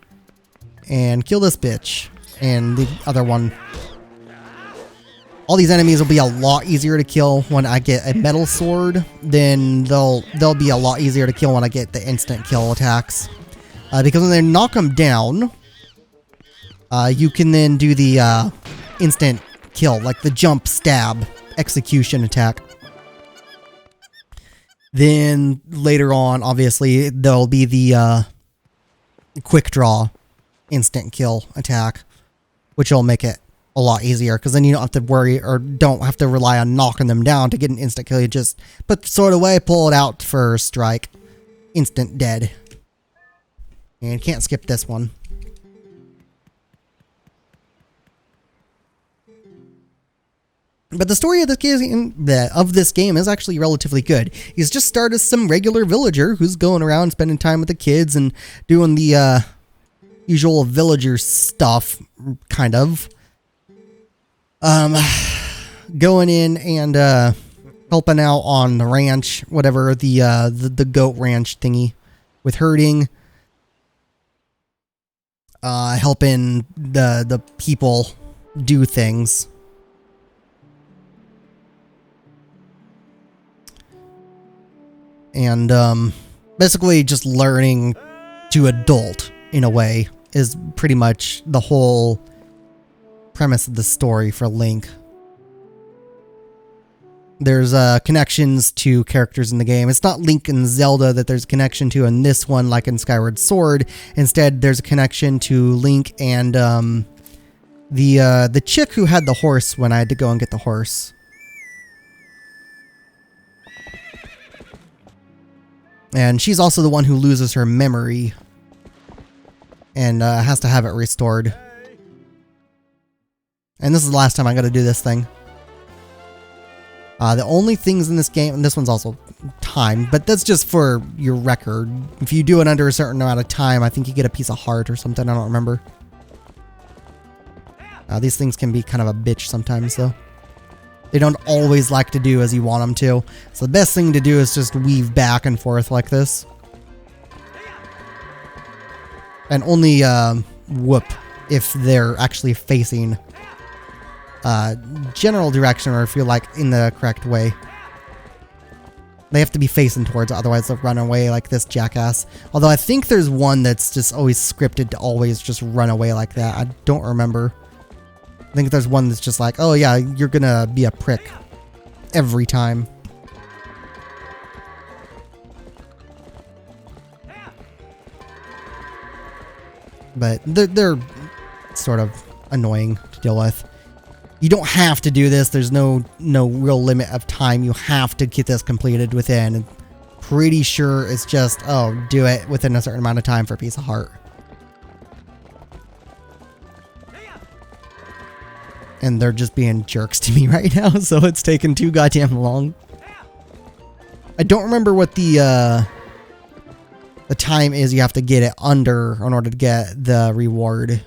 and kill this bitch and the other one. All these enemies will be a lot easier to kill when I get a metal sword. Then they'll be a lot easier to kill when I get the instant kill attacks. Because when they knock them down, you can then do the instant kill, like the jump stab execution attack. Then later on, obviously, there'll be the quick draw instant kill attack, which will make it a lot easier, because then you don't have to worry or don't have to rely on knocking them down to get an instant kill. You just put the sword away, pull it out for strike, instant dead. And can't skip this one. But the story of this game is actually relatively good. He's just started as some regular villager who's going around spending time with the kids and doing the usual villager stuff, kind of. Going in and helping out on the ranch, whatever, the goat ranch thingy with herding. Helping the people do things. And basically just learning to adult in a way is pretty much the whole premise of the story for Link. There's connections to characters in the game. It's not Link and Zelda that there's a connection to in this one, like in Skyward Sword. Instead, there's a connection to Link and the chick who had the horse when I had to go and get the horse. And she's also the one who loses her memory and has to have it restored. And this is the last time I got to do this thing. The only things in this game, and this one's also timed, but that's just for your record. If you do it under a certain amount of time, I think you get a piece of heart or something. I don't remember. These things can be kind of a bitch sometimes, though. They don't always like to do as you want them to. So the best thing to do is just weave back and forth like this. And only whoop if they're actually facing general direction, or if you're like in the correct way. They have to be facing towards it, otherwise they'll run away like this jackass. Although I think there's one that's just always scripted to always just run away like that. I don't remember. I think there's one that's just like, oh yeah, you're gonna be a prick every time. But they're sort of annoying to deal with. You don't have to do this. There's no real limit of time you have to get this completed within. Pretty sure it's just, oh, do it within a certain amount of time for a piece of heart. And they're just being jerks to me right now, so it's taken too goddamn long. I don't remember what the time is you have to get it under in order to get the reward.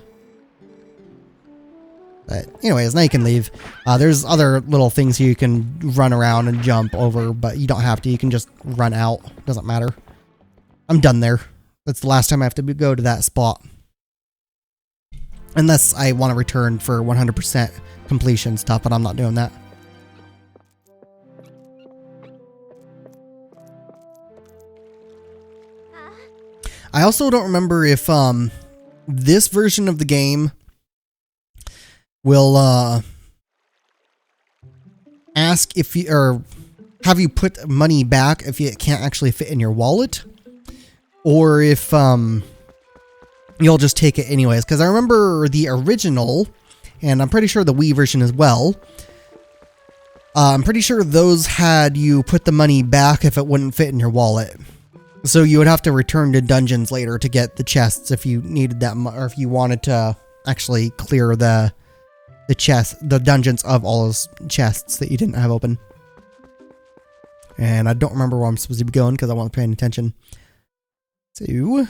But anyways, now you can leave. There's other little things you can run around and jump over, but you don't have to. You can just run out. Doesn't matter. I'm done there. That's the last time I have to go to that spot. Unless I want to return for 100% completion stuff, but I'm not doing that. I also don't remember if this version of the game will ask if you, or have you put money back if it can't actually fit in your wallet, or if you'll just take it anyways. Because I remember the original, and I'm pretty sure the Wii version as well, I'm pretty sure those had you put the money back if it wouldn't fit in your wallet. So you would have to return to dungeons later to get the chests if you needed that, or if you wanted to actually clear the dungeons of all those chests that you didn't have open. And I don't remember where I'm supposed to be going because I wasn't paying attention. So...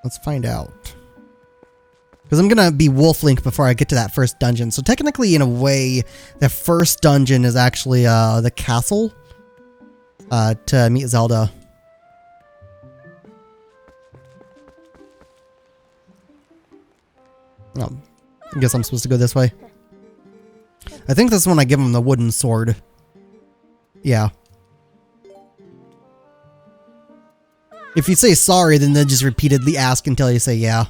let's find out. Because I'm gonna be Wolf Link before I get to that first dungeon. So technically, in a way, the first dungeon is actually the castle to meet Zelda. Oh, I guess I'm supposed to go this way. I think that's when I give him the wooden sword. Yeah. If you say sorry, then they just repeatedly ask until you say yeah.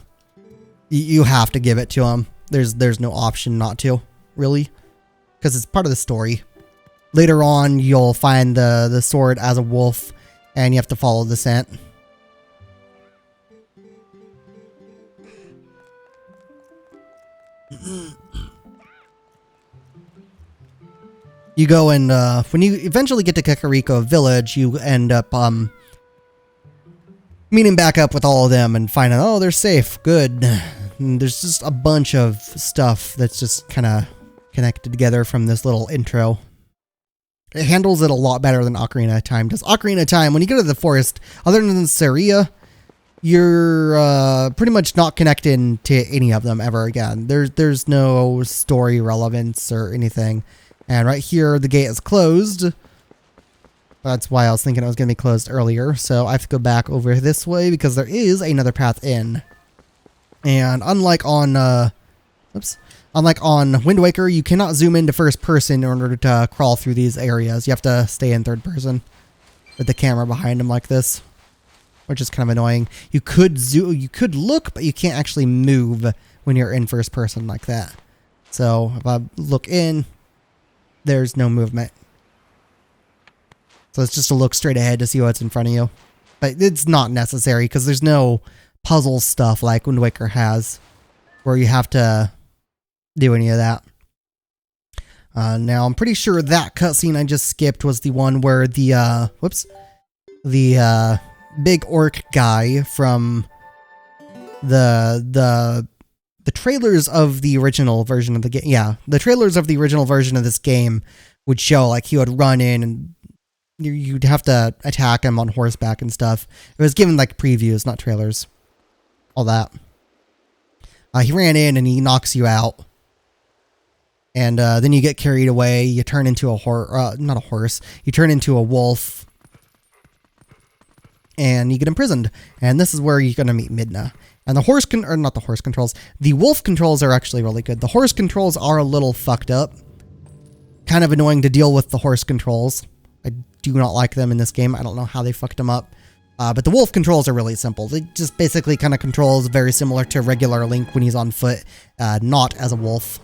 You have to give it to him. There's no option not to, really. Because it's part of the story. Later on, you'll find the sword as a wolf, and you have to follow the scent. You go and, when you eventually get to Kakariko Village, you end up, meeting back up with all of them and finding, oh, they're safe, good. And there's just a bunch of stuff that's just kind of connected together from this little intro. It handles it a lot better than Ocarina of Time does. Ocarina of Time, when you go to the forest, other than Saria, you're pretty much not connected to any of them ever again. There's no story relevance or anything. And right here, the gate is closed. That's why I was thinking it was going to be closed earlier. So I have to go back over this way because there is another path in. And unlike on, unlike on Wind Waker, you cannot zoom into first person in order to crawl through these areas. You have to stay in third person with the camera behind him like this, which is kind of annoying. You could you could look, but you can't actually move when you're in first person like that. So if I look in, there's no movement. So it's just to look straight ahead to see what's in front of you. But it's not necessary because there's no puzzle stuff like Wind Waker has where you have to do any of that. Now I'm pretty sure that cutscene I just skipped was the one where the big orc guy from the trailers of the original version of the game. Yeah, the trailers of the original version of this game would show like he would run in and you'd have to attack him on horseback and stuff. It was given like previews, not trailers. All that. He ran in and he knocks you out. And then you get carried away. You turn into a not a horse. You turn into a wolf. And you get imprisoned. And this is where you're going to meet Midna. And the horse not the horse controls. The wolf controls are actually really good. The horse controls are a little fucked up. Kind of annoying to deal with the horse controls. I do not like them in this game. I don't know how they fucked them up. But the wolf controls are really simple. They just basically kind of controls very similar to regular Link when he's on foot, not as a wolf.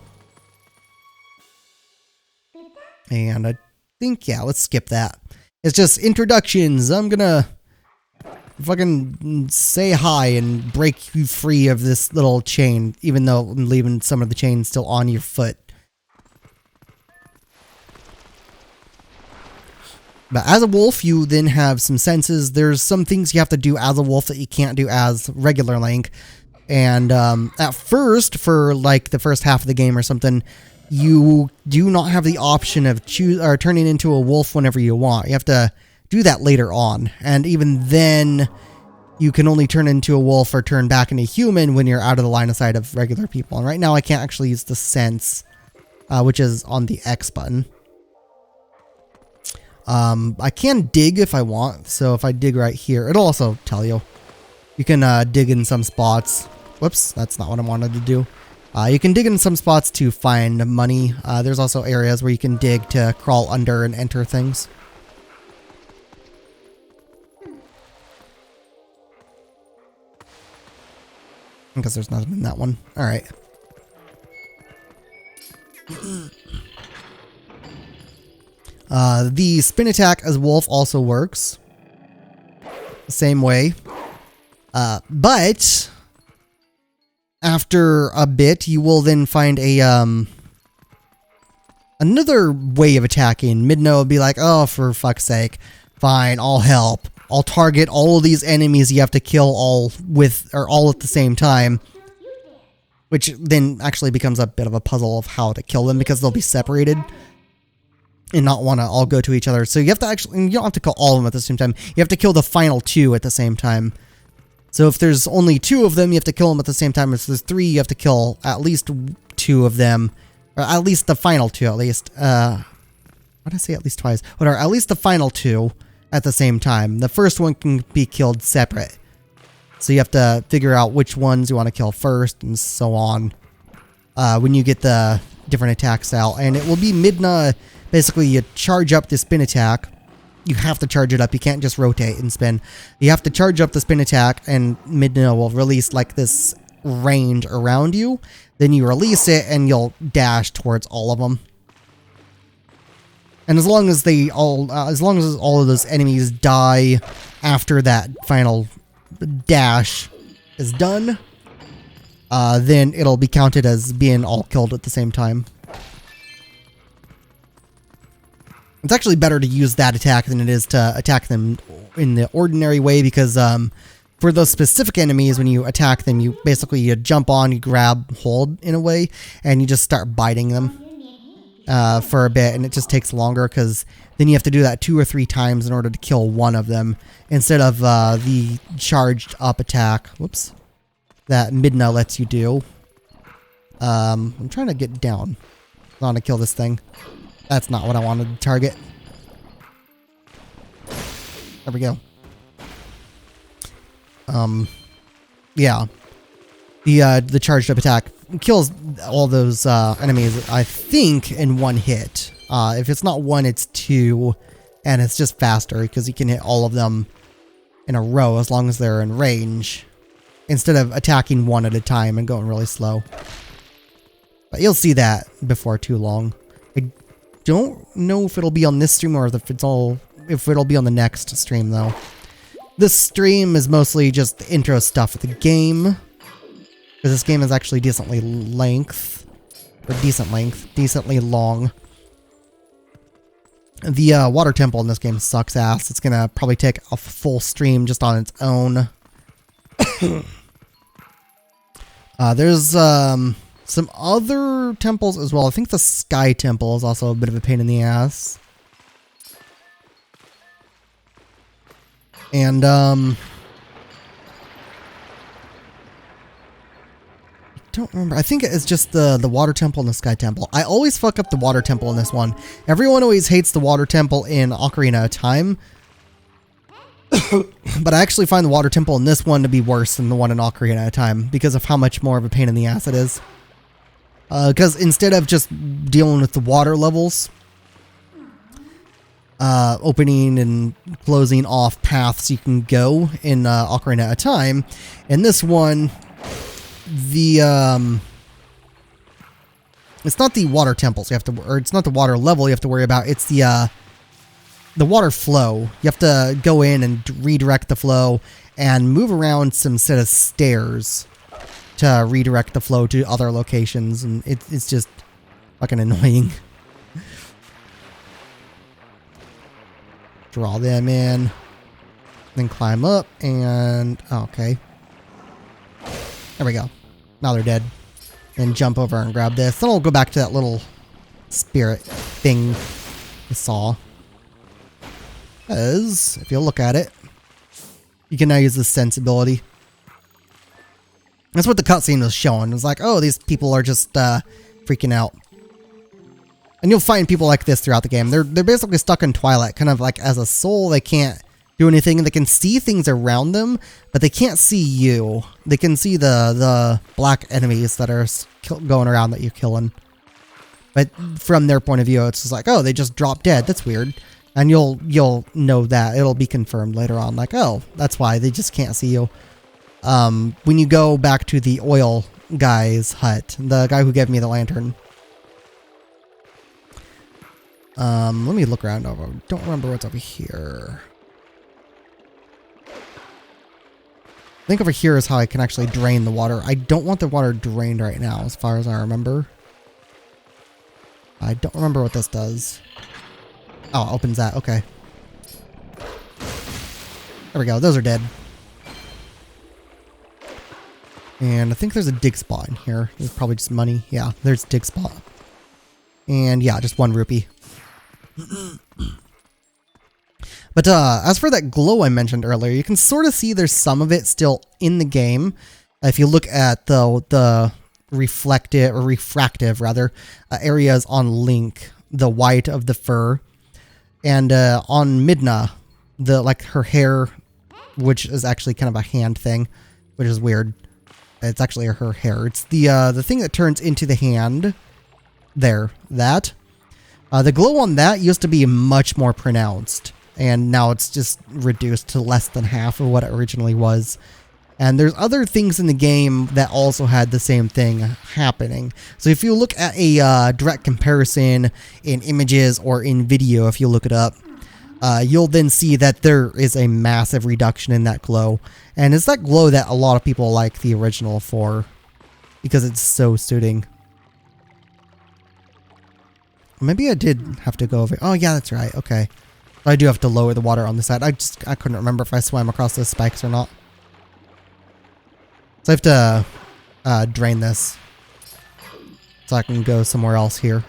And I think, yeah, let's skip that. It's just introductions. I'm gonna fucking say hi and break you free of this little chain, even though I'm leaving some of the chain still on your foot. But as a wolf, you then have some senses. There's some things you have to do as a wolf that you can't do as regular Link. And at first, for like the first half of the game or something, you do not have the option of turning into a wolf whenever you want. You have to do that later on. And even then, you can only turn into a wolf or turn back into a human when you're out of the line of sight of regular people. And right now, I can't actually use the sense, which is on the X button. I can dig if I want, so if I dig right here, it'll also tell you. You can dig in some spots. Whoops, that's not what I wanted to do. You can dig in some spots to find money. There's also areas where you can dig to crawl under and enter things. I guess there's nothing in that one. Alright. The spin attack as wolf also works. The same way. But after a bit, you will then find a another way of attacking. Midna will be like, oh, for fuck's sake. Fine, I'll help. I'll target all of these enemies you have to kill all at the same time. which then actually becomes a bit of a puzzle of how to kill them because they'll be separated and not want to all go to each other. So you have to actually, you don't have to kill all of them at the same time. You have to kill the final 2 at the same time. So if there's only 2 of them, you have to kill them at the same time. If there's 3, you have to kill at least 2 of them, or at least the final 2 at least. Why did I say at least twice? Whatever, at least the final 2 at the same time. The first one can be killed separate. So you have to figure out which ones you want to kill first and so on when you get the different attacks out. And it will be Midna. Basically, you charge up the spin attack. You have to charge it up. You can't just rotate and spin. You have to charge up the spin attack, and Midna will release like this range around you. Then you release it, and you'll dash towards all of them. And as long as all of those enemies die after that final dash is done, then it'll be counted as being all killed at the same time. It's actually better to use that attack than it is to attack them in the ordinary way because for those specific enemies, when you attack them, you jump on, you grab, hold in a way, and you just start biting them for a bit, and it just takes longer because then you have to do that 2 or 3 times in order to kill one of them instead of the charged up attack. Whoops. That Midna lets you do. I'm trying to get down. I want to kill this thing. That's not what I wanted to target. There we go. Yeah. The charged up attack kills all those enemies, I think, in 1 hit. If it's not 1, it's 2, and it's just faster because you can hit all of them in a row as long as they're in range, instead of attacking 1 at a time and going really slow. But you'll see that before too long. I don't know if it'll be on this stream or if it'll be on the next stream though. This stream is mostly just the intro stuff of the game, because this game is actually decently decently long. The water temple in this game sucks ass. It's gonna probably take a full stream just on its own. There's some other temples as well. I think the Sky Temple is also a bit of a pain in the ass. And I don't remember. I think it's just the water temple and the Sky Temple. I always fuck up the water temple in this one. Everyone always hates the water temple in Ocarina of Time. But I actually find the water temple in this one to be worse than the one in Ocarina of Time because of how much more of a pain in the ass it is. Because instead of just dealing with the water levels, opening and closing off paths you can go in Ocarina of Time, in this one, it's not the water temples you have to, or it's not the water level you have to worry about. It's the water flow. You have to go in and redirect the flow and move around some set of stairs to redirect the flow to other locations, and it's just fucking annoying. Draw them in, then climb up, and okay. There we go. Now they're dead. Then jump over and grab this. Then I'll go back to that little spirit thing I saw. Because, if you look at it, you can now use the sensibility. That's what the cutscene was showing. It was like, oh, these people are just freaking out. And you'll find people like this throughout the game. They're basically stuck in Twilight, kind of like as a soul. They can't do anything. They can see things around them, but they can't see you. They can see the black enemies that are going around that you're killing. But from their point of view, it's just like, oh, they just dropped dead. That's weird. And you'll know that. It'll be confirmed later on. Like, oh, that's why they just can't see you. When you go back to the oil guy's hut, the guy who gave me the lantern. Let me look around over. Don't remember what's over here. I think over here is how I can actually drain the water. I don't want the water drained right now, as far as I remember. I don't remember what this does. Oh, it opens that. Okay. There we go. Those are dead. And I think there's a dig spot in here. There's probably just money. Yeah, there's a dig spot. And yeah, just 1 rupee. But as for that glow I mentioned earlier, you can sort of see there's some of it still in the game. If you look at the reflective or refractive rather areas on Link, the white of the fur, and on Midna, her hair, which is actually kind of a hand thing, which is weird. It's actually her hair. It's the thing that turns into the hand. There, that. The glow on that used to be much more pronounced, and now it's just reduced to less than half of what it originally was. And there's other things in the game that also had the same thing happening. So if you look at a direct comparison in images or in video, if you look it up, you'll then see that there is a massive reduction in that glow. And it's that glow that a lot of people like the original for, because it's so suiting. Maybe I did have to go over. Oh yeah, that's right. Okay. I do have to lower the water on the side. I couldn't remember if I swam across those spikes or not. So I have to drain this so I can go somewhere else here.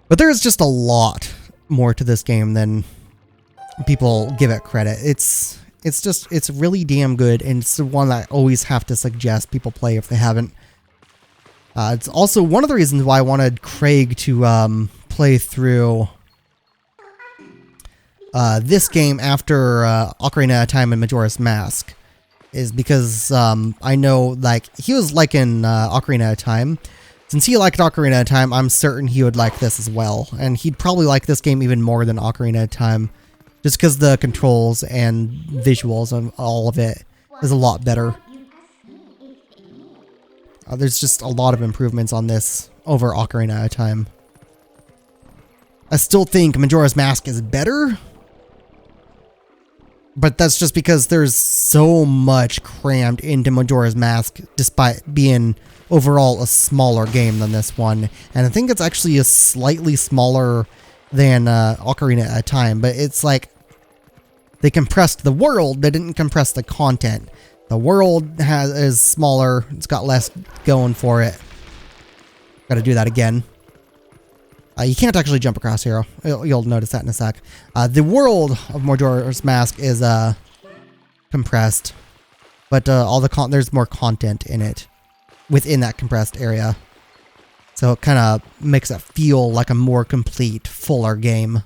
But there is just a lot more to this game than people give it credit. It's really damn good, and it's the one that I always have to suggest people play if they haven't. It's also one of the reasons why I wanted Craig to play through this game after Ocarina of Time and Majora's Mask, is because I know, like, he was liking Ocarina of Time. Since he liked Ocarina of Time, I'm certain he would like this as well, and he'd probably like this game even more than Ocarina of Time, just because the controls and visuals and all of it is a lot better. There's just a lot of improvements on this over Ocarina of Time. I still think Majora's Mask is better, but that's just because there's so much crammed into Majora's Mask, despite being overall a smaller game than this one. And I think it's actually a slightly smaller than Ocarina of Time, but it's like they compressed the world, they didn't compress the content. The world is smaller, it's got less going for it. Gotta do that again. You can't actually jump across here. You'll notice that in a sec. The world of Majora's Mask is compressed, but there's more content in it within that compressed area. So it kind of makes it feel like a more complete, fuller game.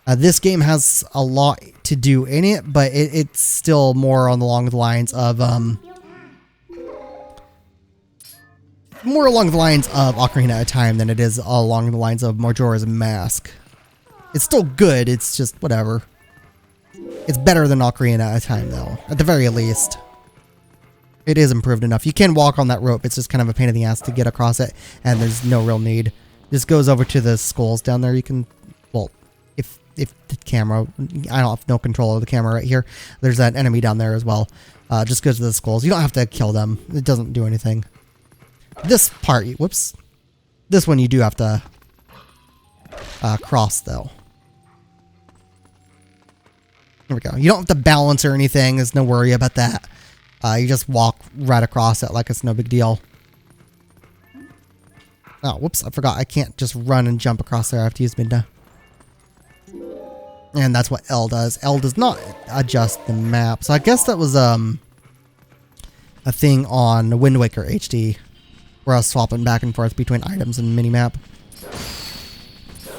This game has a lot to do in it, but it's still more along the lines of Ocarina of Time than it is along the lines of Majora's Mask. It's still good, it's just whatever. It's better than Ocarina of Time though, at the very least. It is improved enough. You can walk on that rope, it's just kind of a pain in the ass to get across it, and there's no real need. This goes over to the skulls down there. You can, well, if the camera, I don't have no control of the camera right here. There's that enemy down there as well. Just goes to the skulls. You don't have to kill them. It doesn't do anything. This part, whoops. This one you do have to cross though. There we go. You don't have to balance or anything. There's no worry about that. You just walk right across it like it's no big deal. Oh, whoops. I forgot. I can't just run and jump across there. I have to use Midna. And that's what L does. L does not adjust the map. So I guess that was a thing on Wind Waker HD, where I was swapping back and forth between items and minimap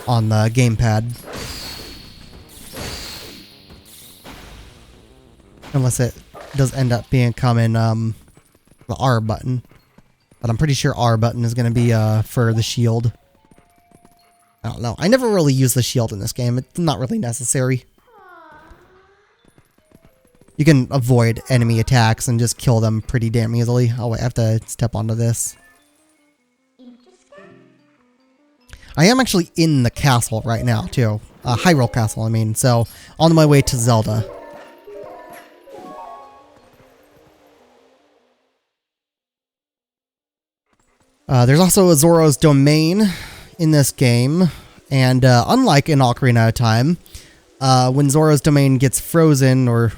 on the gamepad. Unless it does end up becoming the R button. But I'm pretty sure R button is going to be for the shield. I don't know. I never really use the shield in this game. It's not really necessary. You can avoid enemy attacks and just kill them pretty damn easily. Oh wait, I have to step onto this. I am actually in the castle right now, too. Hyrule Castle, I mean. So, on my way to Zelda. There's also a Zoro's Domain in this game. And unlike in Ocarina of Time, when Zora's domain gets frozen, or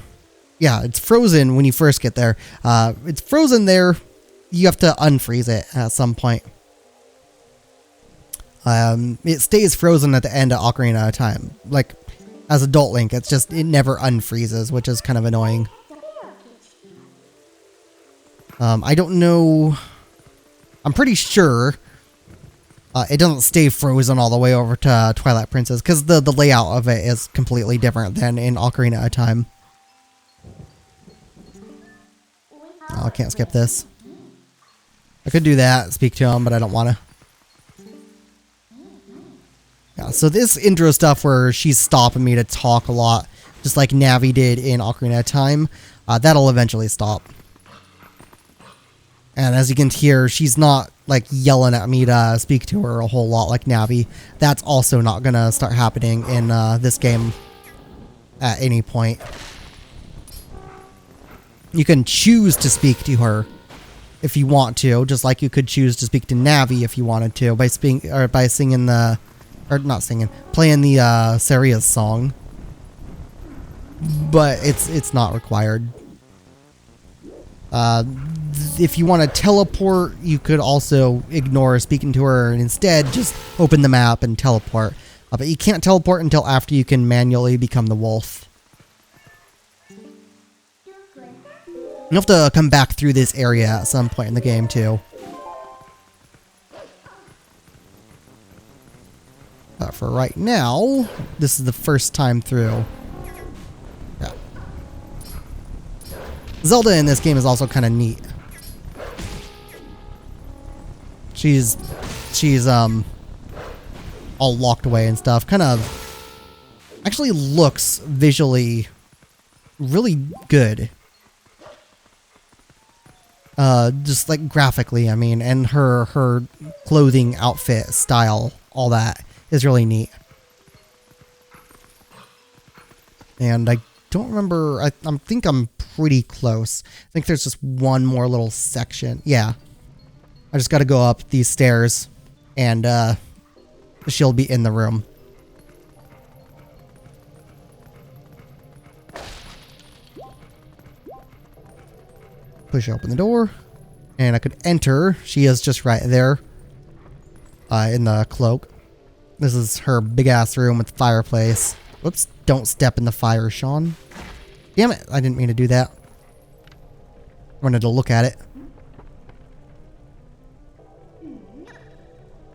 yeah, it's frozen when you first get there. It's frozen there. You have to unfreeze it at some point. It stays frozen at the end of Ocarina of Time. Like, as Adult Link, it's just, it never unfreezes, which is kind of annoying. I don't know. I'm pretty sure it doesn't stay frozen all the way over to Twilight Princess, because the layout of it is completely different than in Ocarina of Time. Oh, I can't skip this. I could do that, speak to him, but I don't want to. Yeah, so this intro stuff where she's stopping me to talk a lot, just like Navi did in Ocarina of Time, that'll eventually stop. And as you can hear, she's not like yelling at me to speak to her a whole lot like Navi. That's also not going to start happening in this game at any point. You can choose to speak to her if you want to, just like you could choose to speak to Navi if you wanted to by singing the, or not singing, playing the Saria's song. But it's not required. If you want to teleport, you could also ignore speaking to her and instead just open the map and teleport. But you can't teleport until after you can manually become the wolf. You have to come back through this area at some point in the game too. But for right now, this is the first time through. Yeah. Zelda in this game is also kind of neat. She's all locked away and stuff. Kind of actually looks visually really good. Just like graphically, I mean, and her clothing, outfit, style, all that is really neat. And I don't remember, I think I'm pretty close. I think there's just one more little section. Yeah. I just got to go up these stairs and she'll be in the room. Push open the door, and I could enter. She is just right there in the cloak. This is her big-ass room with the fireplace. Whoops, don't step in the fire, Sean. Damn it, I didn't mean to do that. I wanted to look at it.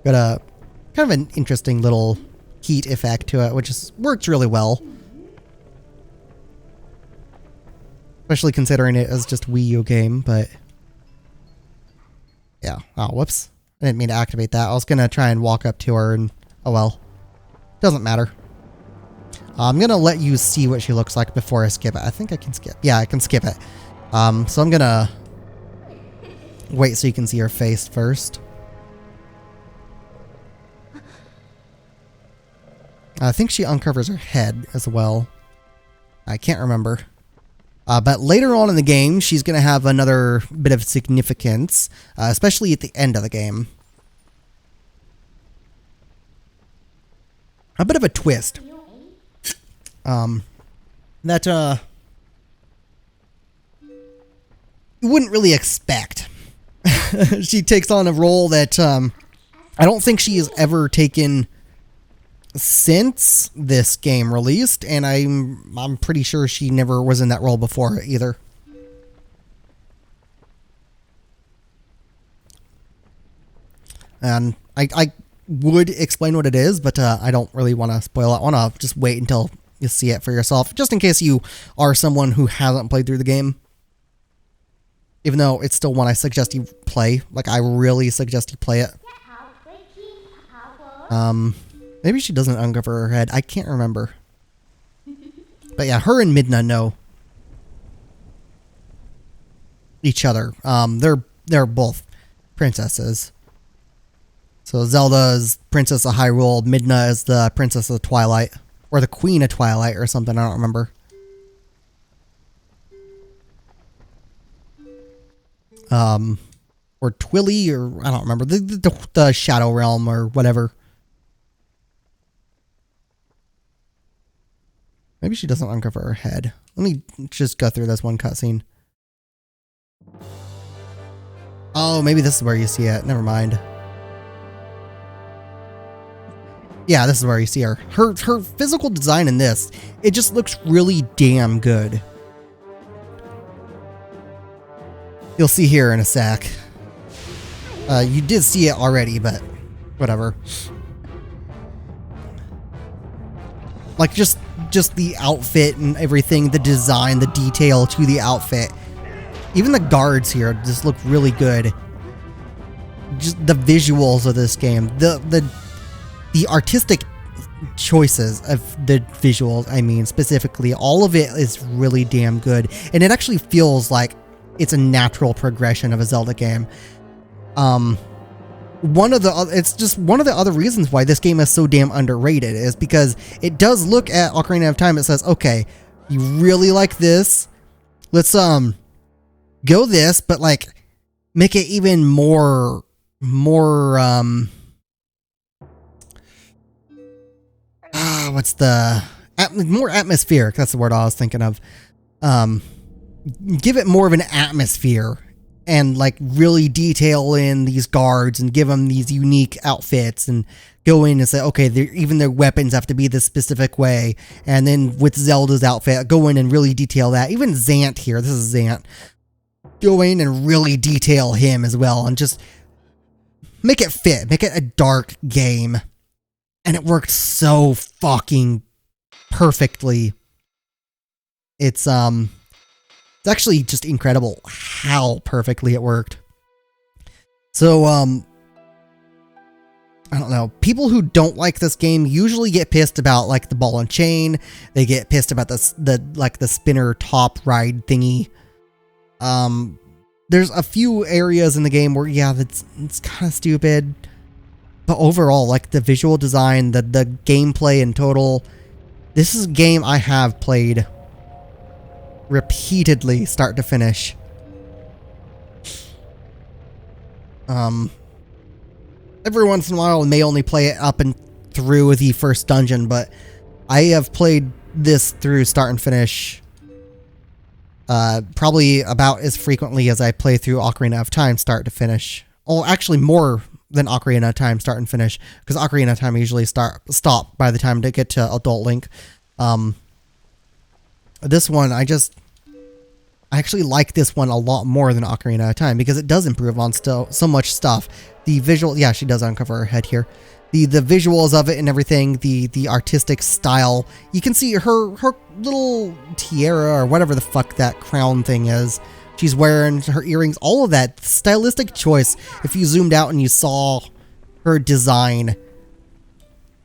Got a kind of an interesting little heat effect to it, which works really well. Especially considering it as just a Wii U game, but yeah. Oh, whoops. I didn't mean to activate that. I was going to try and walk up to her and, oh well. Doesn't matter. I'm going to let you see what she looks like before I skip it. I think I can skip. Yeah, I can skip it. So I'm going to wait so you can see her face first. I think she uncovers her head as well. I can't remember. But later on in the game, she's going to have another bit of significance, especially at the end of the game. A bit of a twist. That you wouldn't really expect. She takes on a role that I don't think she has ever taken since this game released, and I'm pretty sure she never was in that role before either. And I would explain what it is, but I don't really want to spoil it. I want to just wait until you see it for yourself, just in case you are someone who hasn't played through the game. Even though it's still one I suggest you play. Like, I really suggest you play it. Maybe she doesn't uncover her head. I can't remember. But yeah, her and Midna know each other. They're both princesses. So Zelda is Princess of Hyrule. Midna is the Princess of Twilight. Or the Queen of Twilight or something. I don't remember. Or Twilly, or I don't remember. The Shadow Realm or whatever. Maybe she doesn't uncover her head. Let me just go through this one cutscene. Oh, maybe this is where you see it. Never mind. Yeah, this is where you see her. Her physical design in this, it just looks really damn good. You'll see here in a sec. You did see it already, but whatever. Like just the outfit and everything, the design, the detail to the outfit. Even the guards here just look really good. Just the visuals of this game, the artistic choices of the visuals, I mean, specifically, all of it is really damn good. And it actually feels like it's a natural progression of a Zelda game. It's just one of the other reasons why this game is so damn underrated is because it does look at Ocarina of Time. It says, okay, you really like this. Let's, go this, but like make it even more more atmospheric. That's the word I was thinking of. Give it more of an atmosphere and like really detail in these guards and give them these unique outfits and go in and say, okay, even their weapons have to be this specific way. And then with Zelda's outfit, go in and really detail that. Even Zant here, this is Zant. Go in and really detail him as well and just make it fit. Make it a dark game. And it worked so fucking perfectly. It's actually just incredible how perfectly it worked. So, I don't know. People who don't like this game usually get pissed about like the ball and chain. They get pissed about the spinner top ride thingy. There's a few areas in the game where, yeah, it's kind of stupid. But overall, like the visual design, the gameplay in total, this is a game I have played repeatedly, start to finish. Every once in a while, I may only play it up and through the first dungeon, but I have played this through start and finish probably about as frequently as I play through Ocarina of Time start to finish. Oh, actually more than Ocarina of Time start and finish, because Ocarina of Time I usually stop by the time to get to Adult Link. This one, I actually like this one a lot more than Ocarina of Time because it does improve on so much stuff. The visual, yeah, she does uncover her head here. The visuals of it and everything, the artistic style. You can see her little tiara or whatever the fuck that crown thing is. She's wearing her earrings, all of that stylistic choice. If you zoomed out and you saw her design,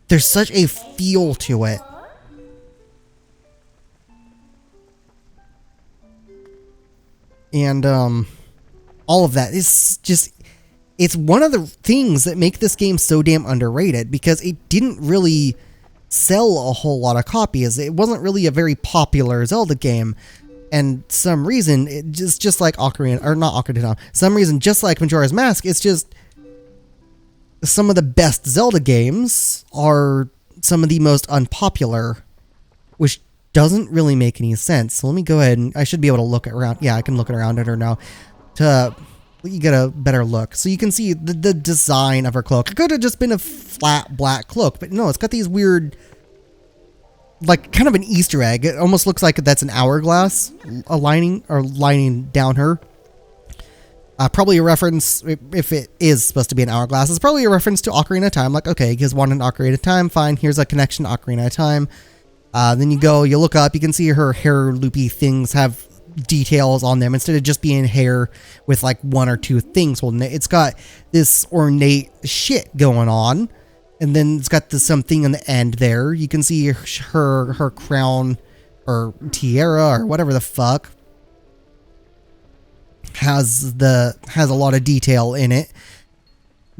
there's such a feel to it. And all of that is just, it's one of the things that make this game so damn underrated because it didn't really sell a whole lot of copies. It wasn't really a very popular Zelda game. And some reason, it just like Ocarina, or not Ocarina, some reason, just like Majora's Mask, it's just some of the best Zelda games are some of the most unpopular, which doesn't really make any sense. So let me go ahead and I should be able to look around. Yeah, I can look around at her now to you get a better look. So you can see the design of her cloak. It could have just been a flat black cloak, but no, it's got these weird, like kind of an Easter egg. It almost looks like that's an hourglass lining down her. Probably a reference, if it is supposed to be an hourglass, it's probably a reference to Ocarina of Time. Like, okay, you guys want an Ocarina of Time? Fine, here's a connection to Ocarina of Time. Then you look up, you can see her hair loopy things have details on them instead of just being hair with like one or two things holding it. It's got this ornate shit going on. And then it's got something on the end there. You can see her crown or tiara or whatever the fuck has a lot of detail in it.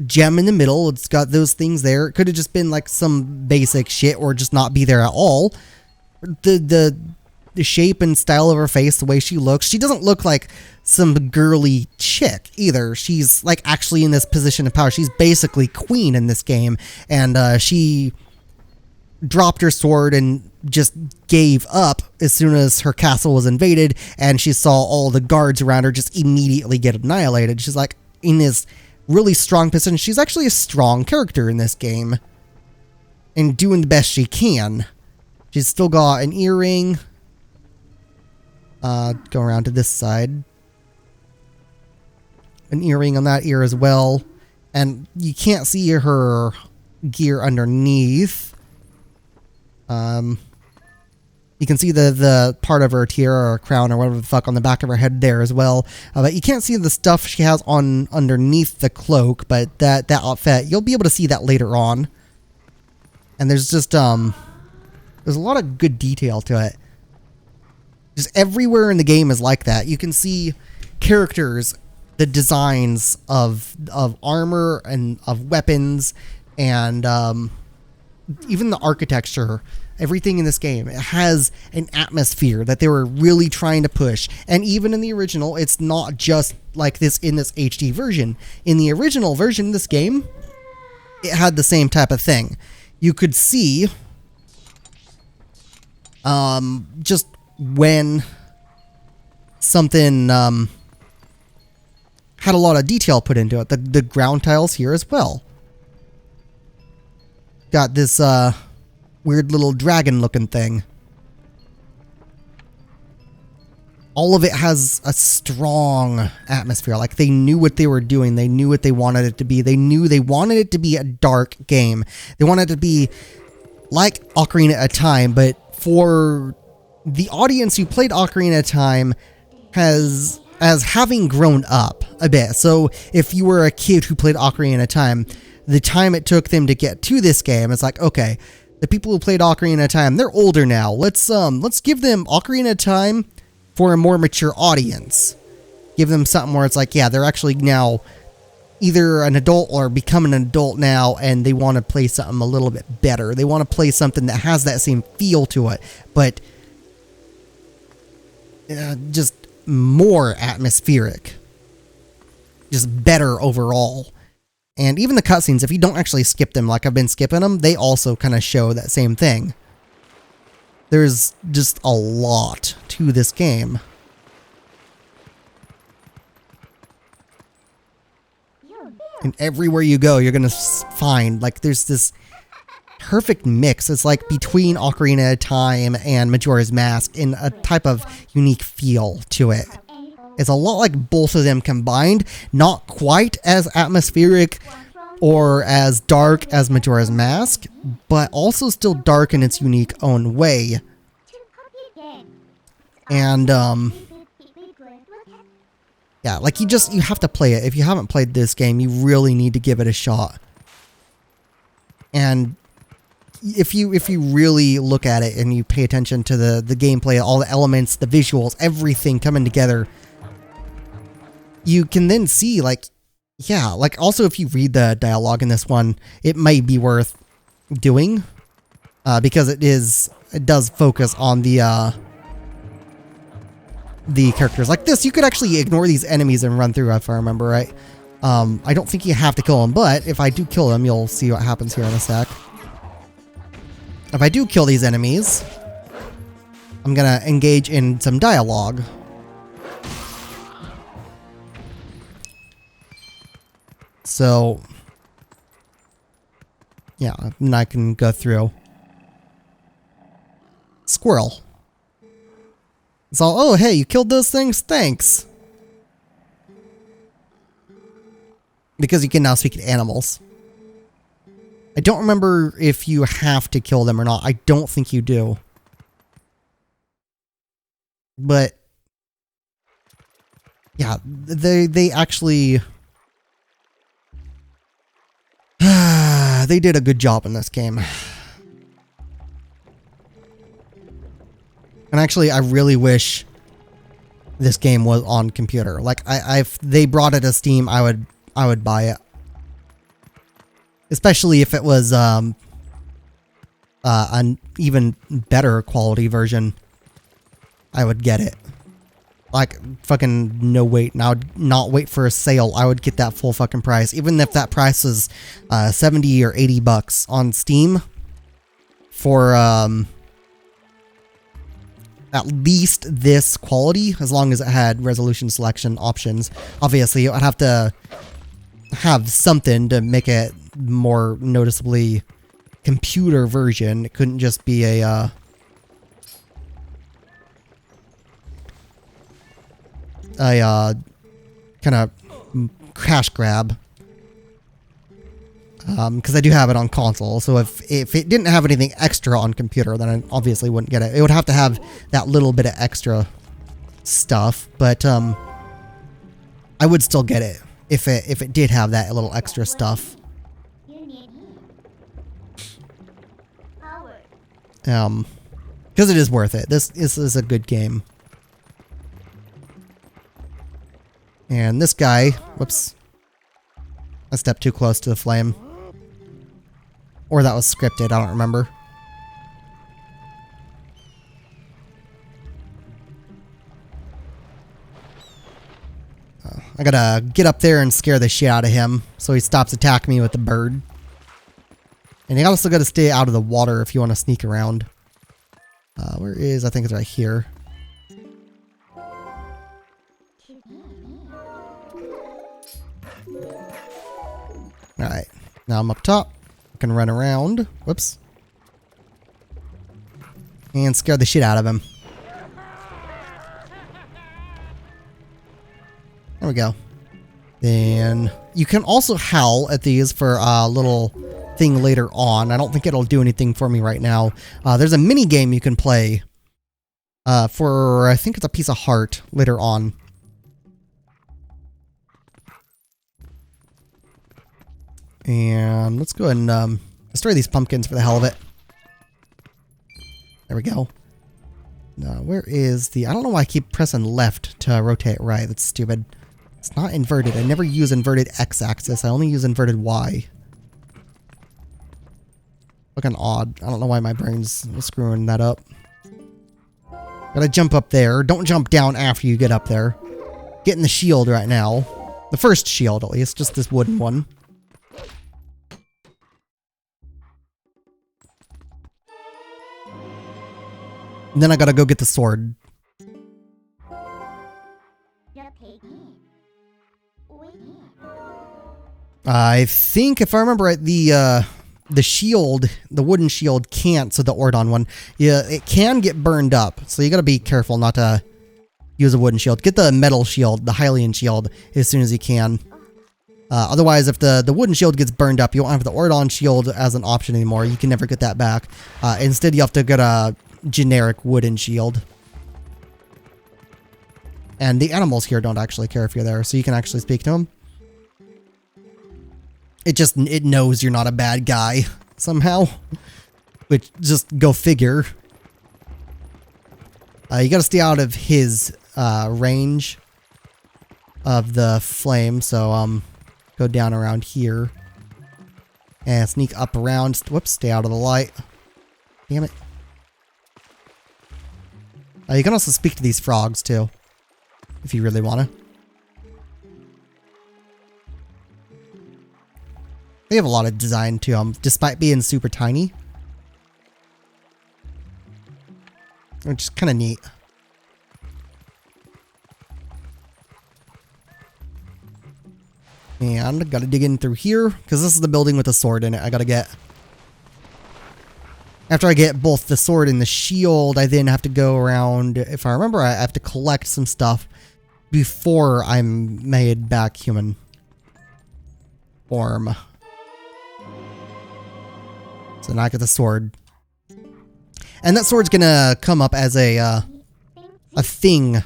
Gem in the middle. It's got those things there. It could have just been like some basic shit or just not be there at all. The shape and style of her face, the way she looks, she doesn't look like some girly chick either. She's like actually in this position of power. She's basically queen in this game, and she dropped her sword and just gave up as soon as her castle was invaded, and she saw all the guards around her just immediately get annihilated. She's like in this really strong position. She's actually a strong character in this game and doing the best she can. She's still got an earring. Go around to this side. An earring on that ear as well. And you can't see her gear underneath. You can see the part of her tiara or crown or whatever the fuck on the back of her head there as well. But you can't see the stuff she has on underneath the cloak, but that outfit, you'll be able to see that later on. And there's just, there's a lot of good detail to it. Just everywhere in the game is like that. You can see characters, the designs of armor and of weapons, and even the architecture. Everything in this game, it has an atmosphere that they were really trying to push. And even in the original, it's not just like this in this HD version. In the original version of this game, it had the same type of thing. You could see just when something had a lot of detail put into it. The ground tiles here as well. Got this weird little dragon looking thing. All of it has a strong atmosphere. Like, they knew what they were doing. They knew what they wanted it to be. They knew they wanted it to be a dark game. They wanted it to be like Ocarina of Time, but for the audience who played Ocarina of Time as having grown up a bit. So if you were a kid who played Ocarina of Time, the time it took them to get to this game, it's like, okay, the people who played Ocarina of Time, they're older now. Let's give them Ocarina of Time for a more mature audience. Give them something where it's like, yeah, they're actually now either an adult or becoming an adult now, and they want to play something a little bit better. They want to play something that has that same feel to it, but just more atmospheric. Just better overall. And even the cutscenes, if you don't actually skip them like I've been skipping them, they also kind of show that same thing. There's just a lot to this game. And everywhere you go, you're going to find, like, there's this perfect mix. It's like between Ocarina of Time and Majora's Mask in a type of unique feel to it. It's a lot like both of them combined, not quite as atmospheric or as dark as Majora's Mask, but also still dark in its unique own way. And, yeah, like you have to play it. If you haven't played this game, you really need to give it a shot. And if you really look at it and you pay attention to the gameplay, all the elements, the visuals, everything coming together, you can then see, like, yeah, like, also if you read the dialogue in this one, it may be worth doing, because it does focus on the characters. Like this, you could actually ignore these enemies and run through, if I remember right. I don't think you have to kill them, but if I do kill them, you'll see what happens here in a sec. If I do kill these enemies, I'm gonna engage in some dialogue. So, yeah, and I can go through. Squirrel. It's all, oh, hey, you killed those things? Thanks. Because you can now speak to animals. I don't remember if you have to kill them or not. I don't think you do. But, yeah, they actually... they did a good job in this game. And actually, I really wish this game was on computer. Like, if they brought it to Steam, I would buy it. Especially if it was an even better quality version. I would get it. Like, fucking no wait. And I would not wait for a sale. I would get that full fucking price. Even if that price is 70 or 80 bucks on Steam. for at least this quality, as long as it had resolution selection options. Obviously, I'd have to have something to make it more noticeably computer version. It couldn't just be a kind of cash grab. Because I do have it on console, so if it didn't have anything extra on computer, then I obviously wouldn't get it. It would have to have that little bit of extra stuff, but I would still get it if it did have that little extra stuff. Because it is worth it. This is a good game. And this guy, whoops, I stepped too close to the flame. Or that was scripted, I don't remember. I gotta get up there and scare the shit out of him so he stops attacking me with the bird. And you also gotta stay out of the water if you want to sneak around. Where is, I think it's right here. Alright, now I'm up top. I can run around. Whoops. And scare the shit out of him. There we go. Then you can also howl at these for a little thing later on. I don't think it'll do anything for me right now. There's a mini game you can play for, I think it's a piece of heart later on. And let's go ahead and destroy these pumpkins for the hell of it. There we go. Now, where is the... I don't know why I keep pressing left to rotate right. That's stupid. It's not inverted. I never use inverted x-axis. I only use inverted y. Looking odd. I don't know why my brain's screwing that up. Gotta jump up there. Don't jump down after you get up there. Get in the shield right now. The first shield, at least. Just this wooden one. And then I gotta go get the sword. I think, if I remember right, the shield, the wooden shield can't, so the Ordon one, yeah, it can get burned up. So you gotta be careful not to use a wooden shield. Get the metal shield, the Hylian shield, as soon as you can. Otherwise, if the wooden shield gets burned up, you won't have the Ordon shield as an option anymore. You can never get that back. Instead, you have to get a generic wooden shield. And the animals here don't actually care if you're there, so you can actually speak to them. It knows you're not a bad guy somehow. Which, just go figure. You gotta stay out of his range of the flame, so go down around here. And sneak up around. Whoops, stay out of the light. Damn it. You can also speak to these frogs, too. If you really want to. They have a lot of design to them, despite being super tiny. Which is kind of neat. And gotta dig in through here, because this is the building with the sword in it. I gotta get... After I get both the sword and the shield, I then have to go around, if I remember, I have to collect some stuff before I'm made back human form. So now I get the sword. And that sword's gonna come up as a thing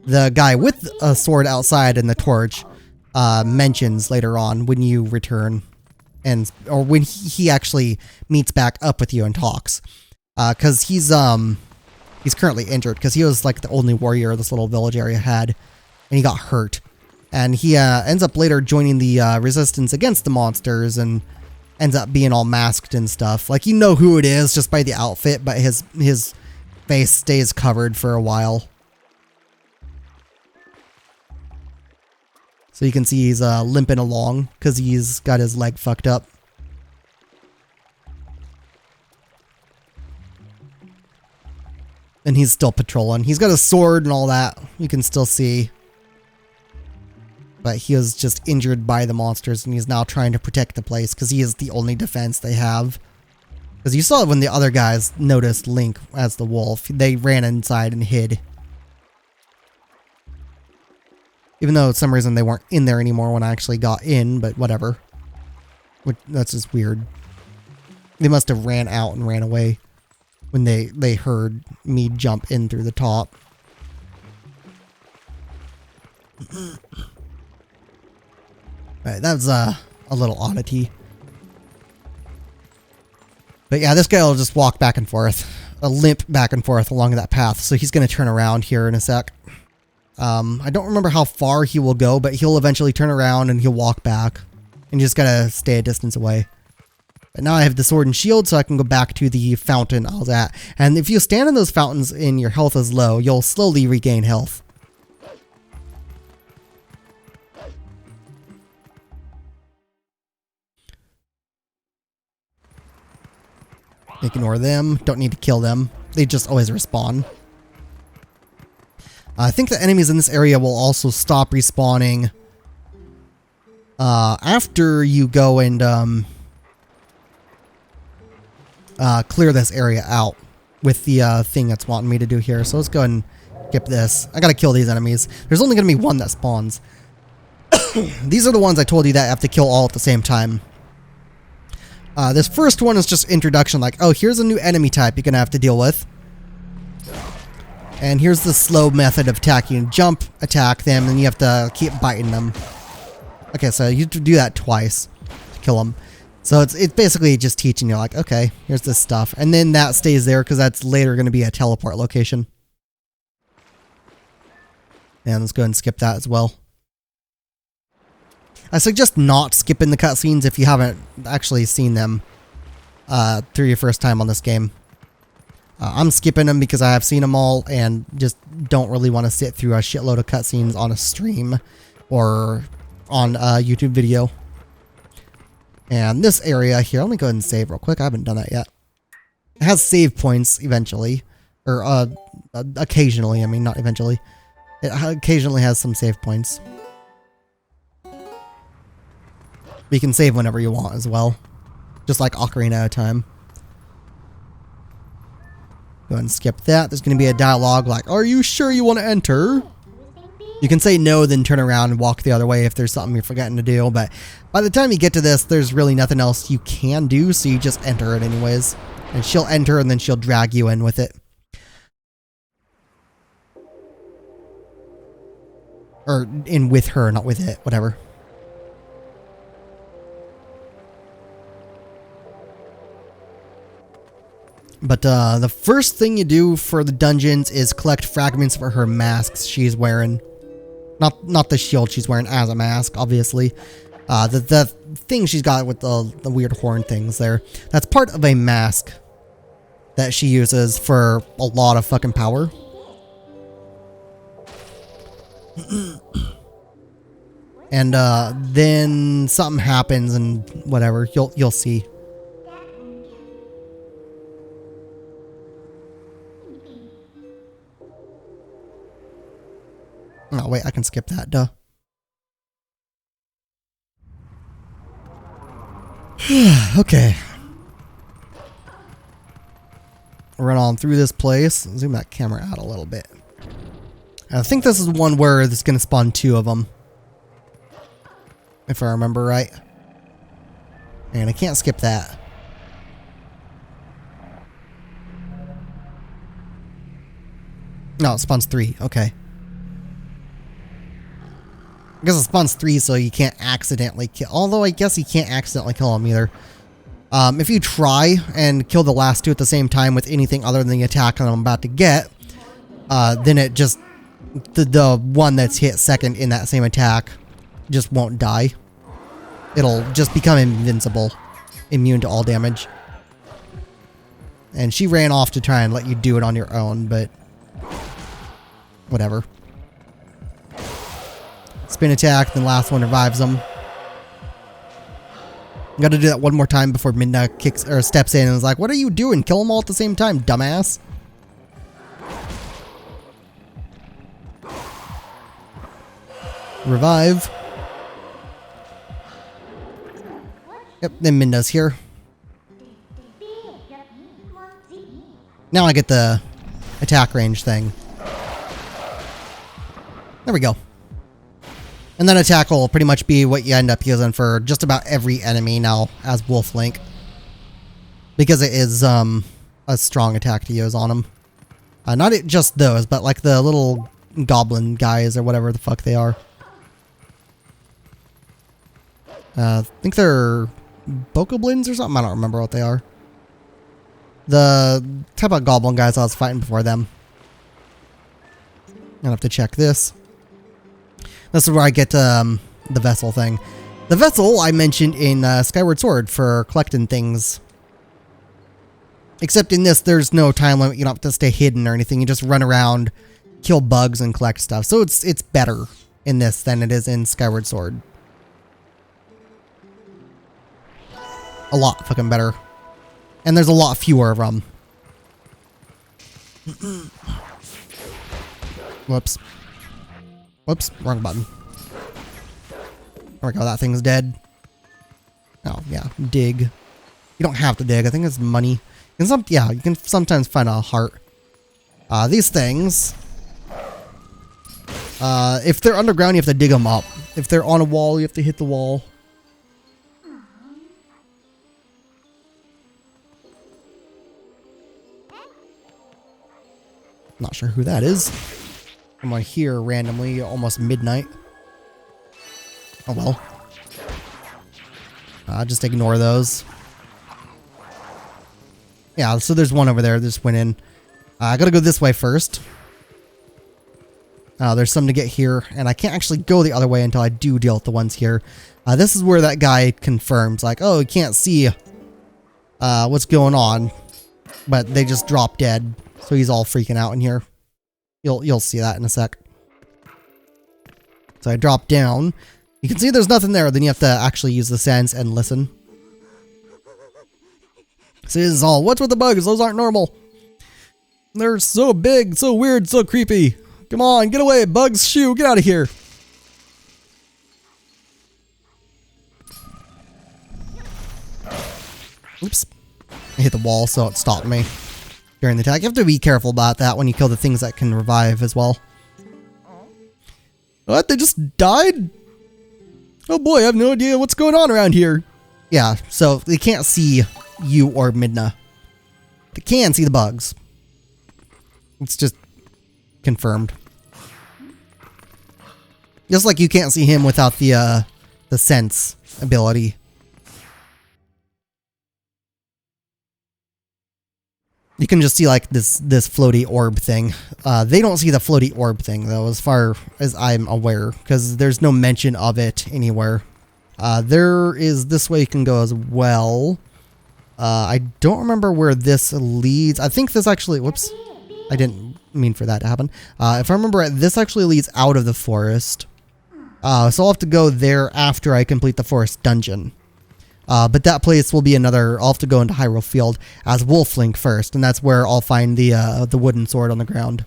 the guy with a sword outside and the torch mentions later on when you return. Or when he actually meets back up with you and talks. Because he's currently injured, because he was like the only warrior this little village area had, and he got hurt. And he ends up later joining the resistance against the monsters, and ends up being all masked and stuff. Like, you know who it is just by the outfit, but his face stays covered for a while. So you can see he's limping along because he's got his leg fucked up. And he's still patrolling. He's got a sword and all that. You can still see. But he was just injured by the monsters, and he's now trying to protect the place because he is the only defense they have. Because you saw it when the other guys noticed Link as the wolf. They ran inside and hid. Even though for some reason they weren't in there anymore when I actually got in, but whatever. That's just weird. They must have ran out and ran away when they heard me jump in through the top. Alright, that was a little oddity. But yeah, this guy will just walk back and forth. Limp back and forth along that path. So he's going to turn around here in a sec. I don't remember how far he will go, but he'll eventually turn around and he'll walk back. And you just got to stay a distance away. But now I have the sword and shield, so I can go back to the fountain I was at. And if you stand in those fountains and your health is low, you'll slowly regain health. Ignore them. Don't need to kill them. They just always respawn. I think the enemies in this area will also stop respawning after you go and clear this area out with the thing that's wanting me to do here. So let's go ahead and skip this. I gotta kill these enemies. There's only gonna be one that spawns. These are the ones I told you that I have to kill all at the same time. This first one is just introduction, like, oh, here's a new enemy type you're gonna have to deal with. And here's the slow method of attacking. Jump, attack them, and you have to keep biting them. Okay, so you have to do that twice to kill them. So it's basically just teaching you, like, okay, here's this stuff. And then that stays there because that's later going to be a teleport location. And let's go ahead and skip that as well. I suggest not skipping the cutscenes if you haven't actually seen them through your first time on this game. I'm skipping them because I have seen them all and just don't really want to sit through a shitload of cutscenes on a stream or on a YouTube video. And this area here, let me go ahead and save real quick. I haven't done that yet. It has save points eventually. Or occasionally, I mean, not eventually. It occasionally has some save points. But you can save whenever you want as well. Just like Ocarina of Time. Go ahead and skip that. There's going to be a dialogue like, are you sure you want to enter? You can say no, then turn around and walk the other way if there's something you're forgetting to do. But by the time you get to this, there's really nothing else you can do, so you just enter it anyways. And she'll enter, and then she'll drag you in with it. Or in with her, not with it, whatever. But the first thing you do for the dungeons is collect fragments for her masks she's wearing. Not the shield she's wearing as a mask, obviously. The thing she's got with the weird horn things there. That's part of a mask that she uses for a lot of fucking power. And then something happens and whatever. You'll see. Oh, wait, I can skip that, duh. Okay. Run on through this place. Zoom that camera out a little bit. I think this is one where it's going to spawn 2 of them. If I remember right. And I can't skip that. No, it spawns 3. Okay. I guess it spawns 3, so you can't accidentally kill. Although I guess you can't accidentally kill them either. If you try and kill the last 2 at the same time with anything other than the attack that I'm about to get, then it just the one that's hit second in that same attack just won't die. It'll just become invincible, immune to all damage. And she ran off to try and let you do it on your own, but whatever. Spin attack, then the last one revives them. Gotta do that one more time before Midna kicks or steps in and is like, what are you doing? Kill them all at the same time, dumbass. revive. Yep, then Minda's here. Now I get the attack range thing. There we go. And then attack will pretty much be what you end up using for just about every enemy now as Wolf Link. Because it is a strong attack to use on them. Not just those, but like the little goblin guys or whatever the fuck they are. I think they're bokoblins or something. I don't remember what they are. The type of goblin guys I was fighting before them. I'll have to check this. This is where I get the vessel thing. The vessel I mentioned in Skyward Sword for collecting things. Except in this, there's no time limit. You don't have to stay hidden or anything. You just run around, kill bugs, and collect stuff. So it's better in this than it is in Skyward Sword. A lot fucking better. And there's a lot fewer of them. Whoops. Whoops, wrong button. There we go, that thing's dead. Oh, yeah, dig. You don't have to dig, I think it's money. And yeah, you can sometimes find a heart. These things, if they're underground, you have to dig them up. If they're on a wall, you have to hit the wall. Not sure who that is. I'm on here randomly, almost midnight. Oh well. Just ignore those. Yeah, so there's one over there that just went in. I gotta go this way first. There's some to get here, and I can't actually go the other way until I do deal with the ones here. This is where that guy confirms, like, oh, you can't see what's going on, but they just drop dead, so he's all freaking out in here. You'll see that in a sec. So I drop down. You can see there's nothing there, then you have to actually use the sense and listen. So this is all, what's with the bugs? Those aren't normal. They're so big, so weird, so creepy. Come on, get away, bugs, shoo, get out of here. Oops. I hit the wall, so it stopped me during the attack. You have to be careful about that when you kill the things that can revive as well. What? They just died? Oh boy, I have no idea what's going on around here. Yeah, so they can't see you or Midna. They can see the bugs. It's just confirmed. Just like you can't see him without the sense ability. You can just see like this floaty orb thing. They don't see the floaty orb thing though, as far as I'm aware, because there's no mention of it anywhere. There is this way you can go as well. I don't remember where this leads. I think this actually, whoops, I didn't mean for that to happen. If I remember right, this actually leads out of the forest. So I'll have to go there after I complete the forest dungeon. But that place will be another, I'll have to go into Hyrule Field as Wolf Link first, and that's where I'll find the wooden sword on the ground.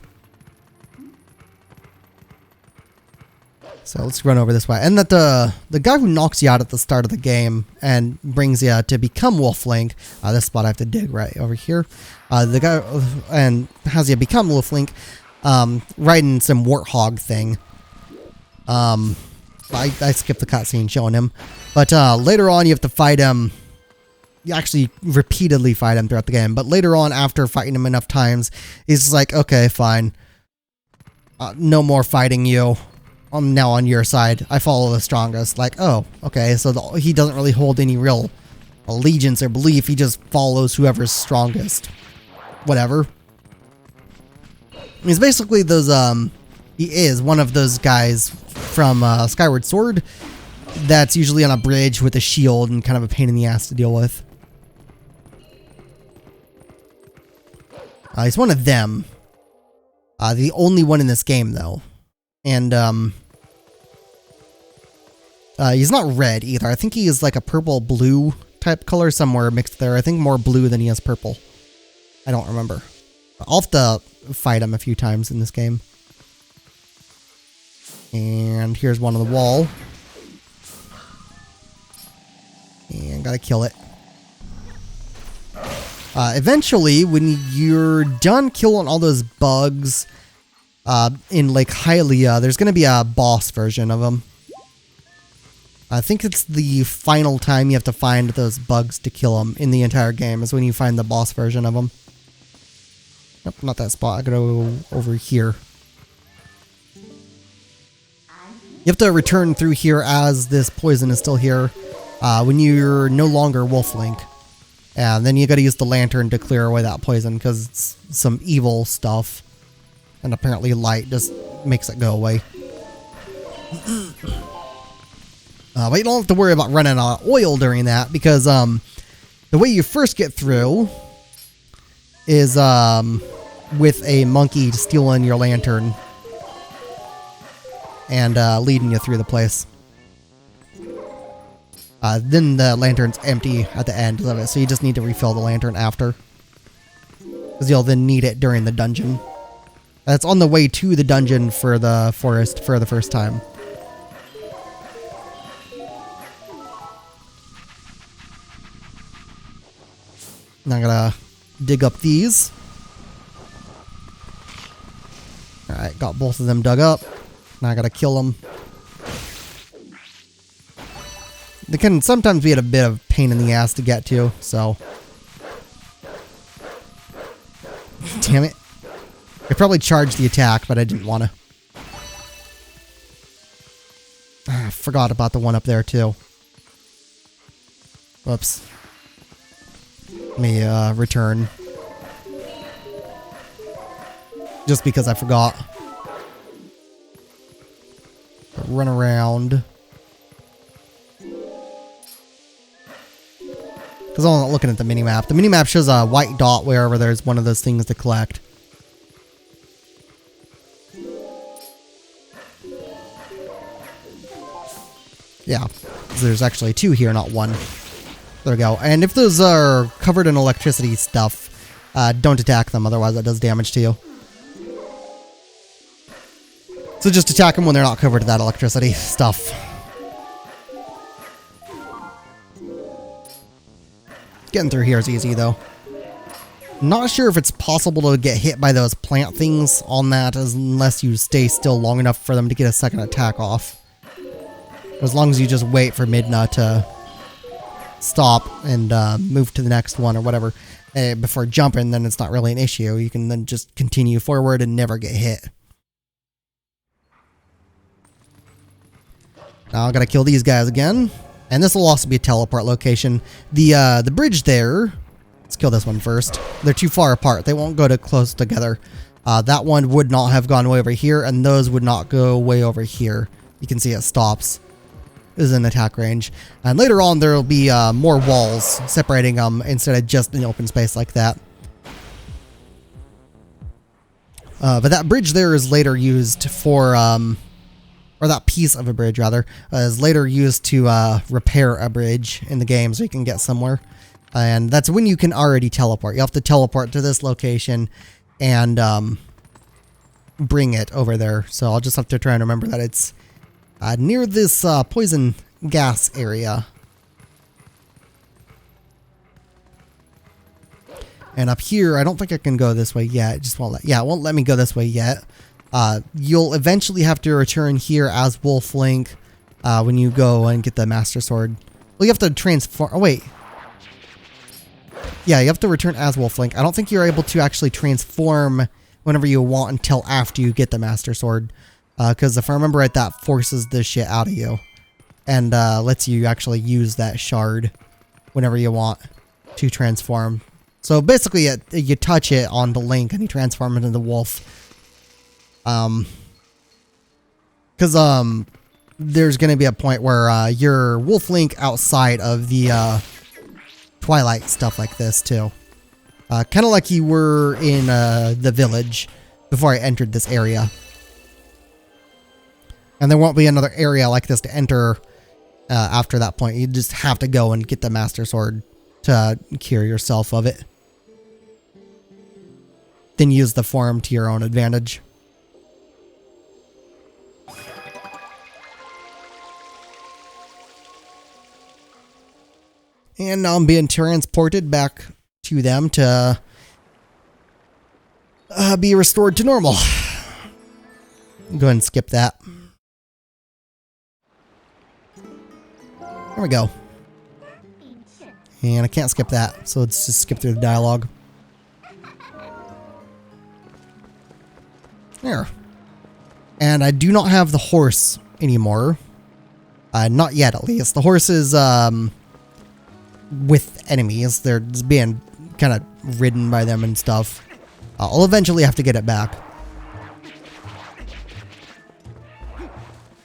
So let's run over this way. And that the guy who knocks you out at the start of the game and brings you to become Wolf Link, this spot I have to dig right over here. The guy and has you become Wolf Link, riding some warthog thing. I skipped the cutscene showing him, but later on you have to fight him. You actually repeatedly fight him throughout the game, but later on, after fighting him enough times, he's like, okay, fine, no more fighting you. I'm now on your side. I follow the strongest. Like, oh, okay, so he doesn't really hold any real allegiance or belief. He just follows whoever's strongest. Whatever. He's basically those, he is one of those guys from Skyward Sword that's usually on a bridge with a shield and kind of a pain in the ass to deal with. He's one of them. The only one in this game, though. And, he's not red either. I think he is like a purple-blue type color somewhere mixed there. I think more blue than he is purple. I don't remember. I'll have to fight him a few times in this game. And here's one on the wall. And gotta kill it. Eventually, when you're done killing all those bugs in Lake Hylia, there's going to be a boss version of them. I think it's the final time you have to find those bugs to kill them in the entire game is when you find the boss version of them. Nope, not that spot. I gotta go over here. You have to return through here as this poison is still here when you're no longer Wolf Link. And then you gotta use the lantern to clear away that poison because it's some evil stuff. And apparently light just makes it go away. But you don't have to worry about running out of oil during that because the way you first get through is with a monkey stealing your lantern and leading you through the place. Then the lantern's empty at the end of it, so you just need to refill the lantern after. Because you'll then need it during the dungeon. That's on the way to the dungeon for the forest for the first time. Now I'm gonna dig up these. Alright, got both of them dug up. Now I gotta kill them. They can sometimes be a bit of pain in the ass to get to, so. Damn it. I probably charged the attack, but I didn't want to. I forgot about the one up there, too. Whoops. Let me return. Just because I forgot. Run around. Because I'm not looking at the minimap. The minimap shows a white dot wherever there's one of those things to collect. Yeah, there's actually two here, not one. There we go. And if those are covered in electricity stuff, don't attack them, otherwise that does damage to you. So just attack them when they're not covered in that electricity stuff. Getting through here is easy, though. Not sure if it's possible to get hit by those plant things on that unless you stay still long enough for them to get a second attack off. As long as you just wait for Midna to stop and move to the next one or whatever before jumping, then it's not really an issue. You can then just continue forward and never get hit. Now I gotta kill these guys again. And this will also be a teleport location. The bridge there, let's kill this one first. They're too far apart. They won't go too close together. That one would not have gone way over here, and those would not go way over here. You can see it stops. This is an attack range. And later on, there will be more walls separating them instead of just an open space like that. But that bridge there is later used for... or that piece of a bridge, rather, is later used to repair a bridge in the game so you can get somewhere. And that's when you can already teleport. You have to teleport to this location and bring it over there. So I'll just have to try and remember that it's near this poison gas area. And up here, I don't think I can go this way yet. It just won't let, yeah, it won't let me go this way yet. You'll eventually have to return here as Wolf Link when you go and get the Master Sword. Well, you have to transform... Oh, wait. Yeah, you have to return as Wolf Link. I don't think you're able to actually transform whenever you want until after you get the Master Sword. Because if I remember right, that forces the shit out of you. And lets you actually use that shard whenever you want to transform. So basically, you touch it on the Link and you transform it into the wolf. Because there's going to be a point where you're Wolf Link outside of the Twilight stuff like this too. Kind of like you were in the village before I entered this area. And there won't be another area like this to enter after that point. You just have to go and get the Master Sword to cure yourself of it. Then use the form to your own advantage. And now I'm being transported back to them to be restored to normal. Go ahead and skip that. There we go. And I can't skip that, so let's just skip through the dialogue. There. And I do not have the horse anymore. Not yet, at least. The horse is with enemies. They're just being kind of ridden by them and stuff. I'll eventually have to get it back.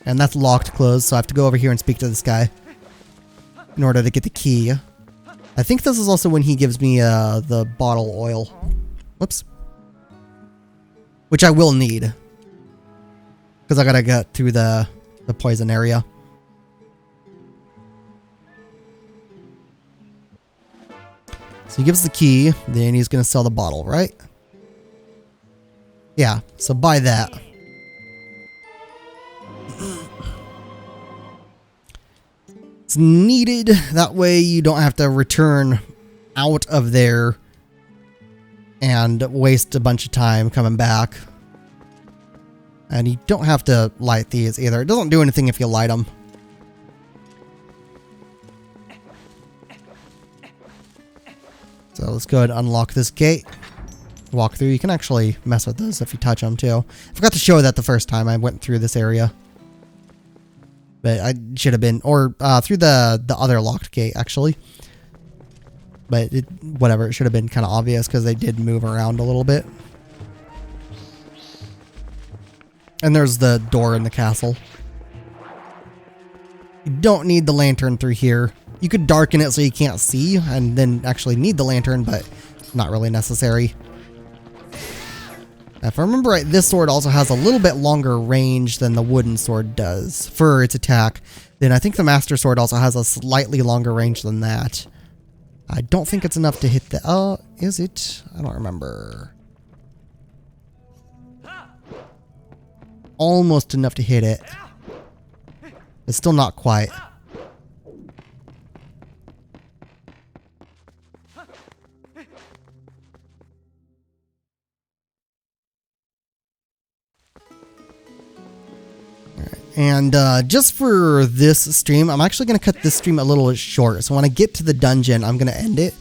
And that's locked closed, so I have to go over here and speak to this guy in order to get the key. I think this is also when he gives me the bottle oil. Whoops. Which I will need. Because I gotta get through the poison area. So he gives the key, then he's gonna sell the bottle, right? Yeah, so buy that. It's needed, that way you don't have to return out of there and waste a bunch of time coming back. And you don't have to light these either. It doesn't do anything if you light them. So let's go ahead and unlock this gate. Walk through. You can actually mess with this if you touch them too. I forgot to show that the first time I went through this area. But I should have been, or through the other locked gate actually. But whatever, it should have been kind of obvious because they did move around a little bit. And there's the door in the castle. You don't need the lantern through here. You could darken it so you can't see and then actually need the lantern, but not really necessary. If I remember right, this sword also has a little bit longer range than the wooden sword does for its attack. Then I think the Master Sword also has a slightly longer range than that. I don't think it's enough to hit the... Oh, is it? I don't remember. Almost enough to hit it. It's still not quite. And just for this stream, I'm actually going to cut this stream a little short. So when I get to the dungeon, I'm going to end it.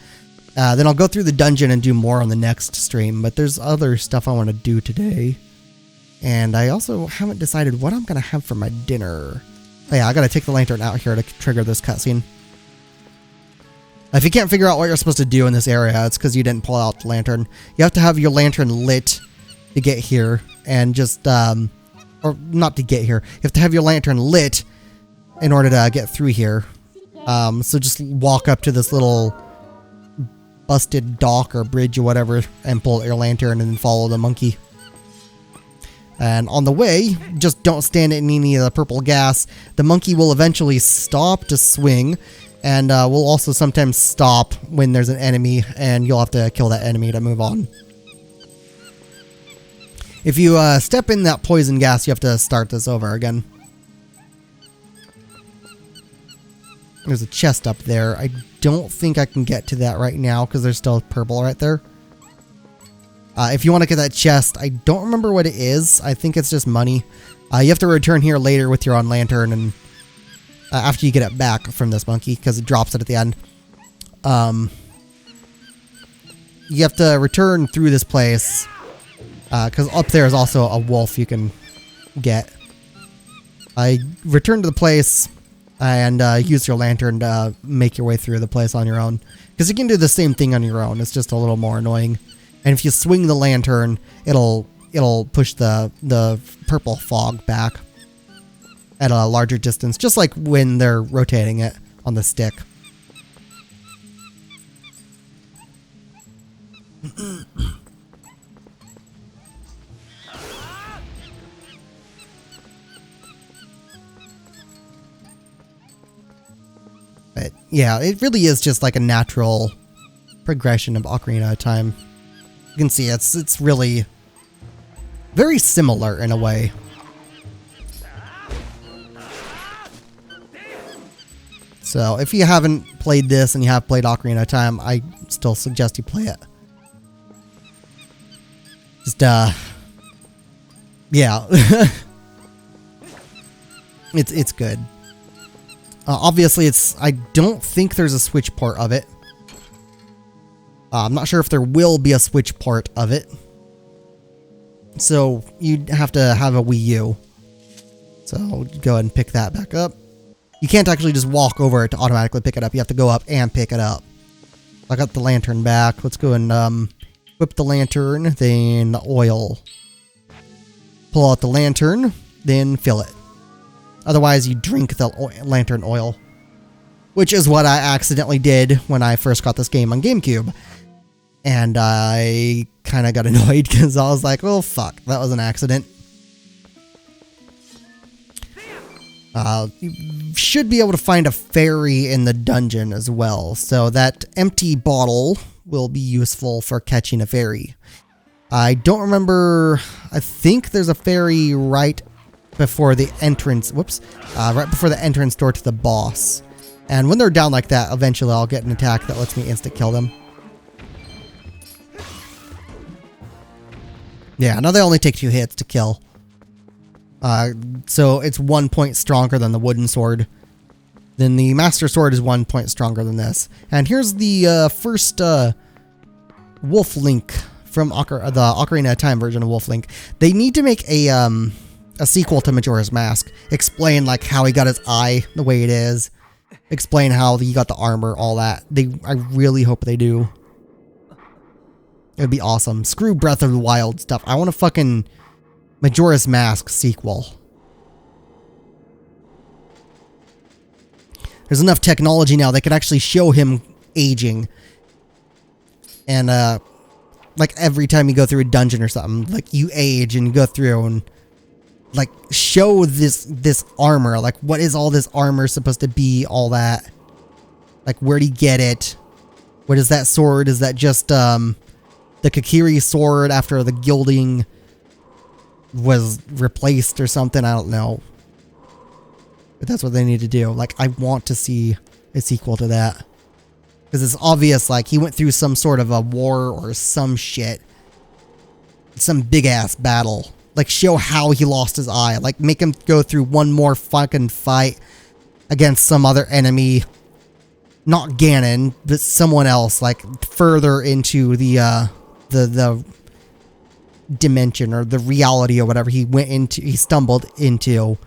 Then I'll go through the dungeon and do more on the next stream. But there's other stuff I want to do today. And I also haven't decided what I'm going to have for my dinner. Oh yeah, I got to take the lantern out here to trigger this cutscene. If you can't figure out what you're supposed to do in this area, it's because you didn't pull out the lantern. You have to have your lantern lit to get here. And just... or not to get here. You have to have your lantern lit in order to get through here. So just walk up to this little busted dock or bridge or whatever and pull out your lantern and then follow the monkey. And on the way, just don't stand in any of the purple gas. The monkey will eventually stop to swing and will also sometimes stop when there's an enemy and you'll have to kill that enemy to move on. If you step in that poison gas, you have to start this over again. There's a chest up there. I don't think I can get to that right now because there's still purple right there. If you want to get that chest, I don't remember what it is. I think it's just money. You have to return here later with your own lantern and after you get it back from this monkey because it drops it at the end. You have to return through this place. Because up there is also a wolf you can get. I return to the place and use your lantern to make your way through the place on your own. Because you can do the same thing on your own. It's just a little more annoying. And if you swing the lantern, it'll push the purple fog back at a larger distance, just like when they're rotating it on the stick. But yeah, it really is just like a natural progression of Ocarina of Time. You can see it's really very similar in a way. So if you haven't played this and you have played Ocarina of Time, I still suggest you play it. Just, yeah. It's good. Obviously, I don't think there's a Switch port of it. I'm not sure if there will be a Switch port of it. So you'd have to have a Wii U. So go ahead and pick that back up. You can't actually just walk over it to automatically pick it up. You have to go up and pick it up. I got the lantern back. Let's go and whip the lantern, then the oil. Pull out the lantern, then fill it. Otherwise, you drink the lantern oil. Which is what I accidentally did when I first got this game on GameCube. And I kind of got annoyed because I was like, oh fuck, that was an accident. You should be able to find a fairy in the dungeon as well. So that empty bottle will be useful for catching a fairy. I don't remember. I think there's a fairy right before the entrance. Whoops. Right before the entrance door to the boss. And when they're down like that, eventually I'll get an attack that lets me insta-kill them. Yeah, now they only take 2 hits to kill. So it's 1 point stronger than the wooden sword. Then the Master Sword is 1 point stronger than this. And here's the first Wolf Link from the Ocarina of Time version of Wolf Link. They need to make a sequel to Majora's Mask. Explain like how he got his eye the way it is. Explain how he got the armor, all that. I really hope they do. It would be awesome. Screw Breath of the Wild stuff. I want a fucking Majora's Mask sequel. There's enough technology now they could actually show him aging. And, like every time you go through a dungeon or something, like you age and you go through and like show this armor. Like what is all this armor supposed to be? All that. Like where'd he get it? What is that sword? Is that just, the Kakiri sword after the gilding was replaced or something? I don't know. But that's what they need to do. Like, I want to see a sequel to that. Because it's obvious, like, he went through some sort of a war or some shit. Some big-ass battle. Like, show how he lost his eye. Like, make him go through one more fucking fight against some other enemy. Not Ganon, but someone else. Like, further into the dimension or the reality or whatever he stumbled into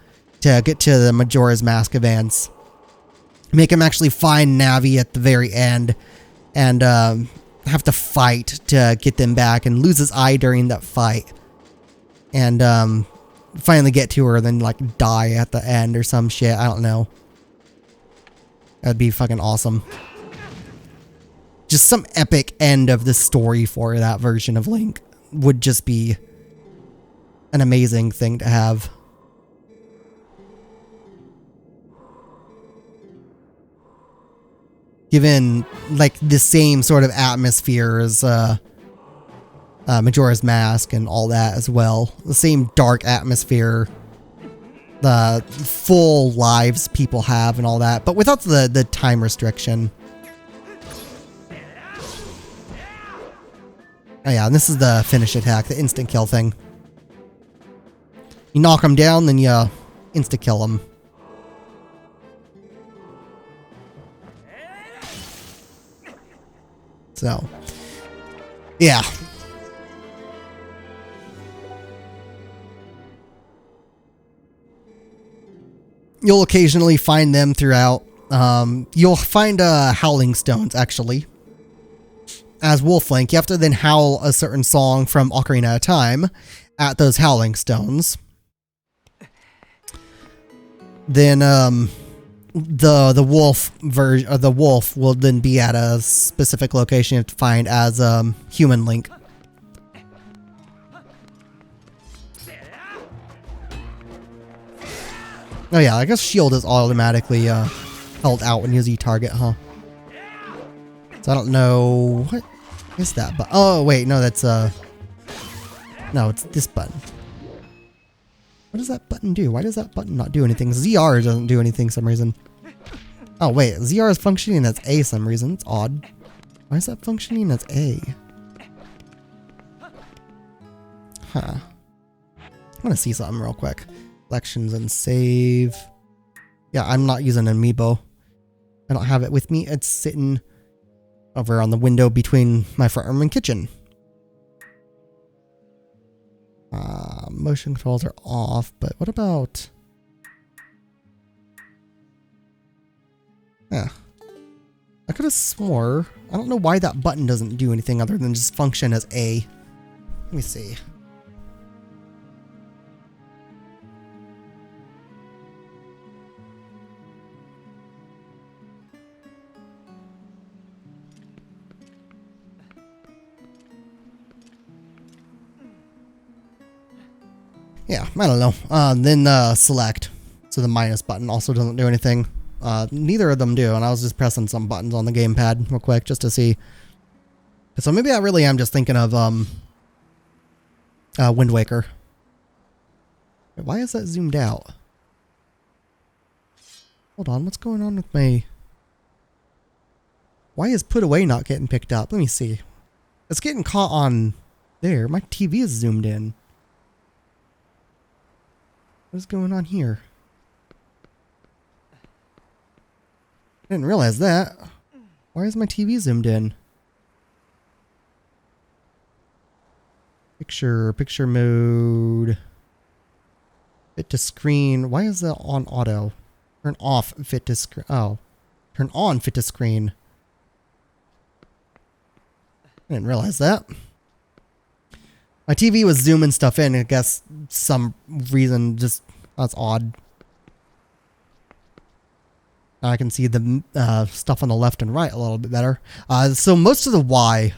to get to the Majora's Mask events. Make him actually find Navi at the very end and have to fight to get them back and lose his eye during that fight. And finally get to her and then like die at the end or some shit. I don't know. That'd be fucking awesome. Just some epic end of the story for that version of Link would just be an amazing thing to have. Given like the same sort of atmosphere as Majora's Mask and all that as well. The same dark atmosphere. The full lives people have and all that. But without the time restriction. Oh yeah, and this is the finish attack, the instant kill thing. You knock him down, then you insta kill him. So, yeah. You'll occasionally find them throughout. You'll find Howling Stones, actually. As Wolf Link, you have to then howl a certain song from Ocarina of Time at those Howling Stones. Then, the wolf version, or the wolf will then be at a specific location you have to find as human Link. Oh yeah, I guess shield is automatically held out when you Z-target, huh? So I don't know what is that, but oh wait, no, that's no, it's this button. What does that button do? Why does that button not do anything? ZR doesn't do anything for some reason. Oh wait, ZR is functioning as A some reason. It's odd. Why is that functioning as A? Huh. I want to see something real quick. Collections and save. Yeah, I'm not using an amiibo. I don't have it with me. It's sitting over on the window between my front room and kitchen. Motion controls are off, but what about... Yeah. I could have swore... I don't know why that button doesn't do anything other than just function as A. Let me see. Yeah, I don't know. Then select. So the minus button also doesn't do anything. Neither of them do, and I was just pressing some buttons on the gamepad real quick just to see. So maybe I really am just thinking of Wind Waker. Why is that zoomed out? Hold on, what's going on with my... Why is Put Away not getting picked up? Let me see. It's getting caught on there. My TV is zoomed in. What's going on here? I didn't realize that. Why is my TV zoomed in? Picture mode. Fit to screen. Why is that on auto? Turn off fit to screen. Oh. Turn on fit to screen. I didn't realize that. My TV was zooming stuff in. I guess some reason just that's odd. Now I can see the stuff on the left and right a little bit better. So most of the Y,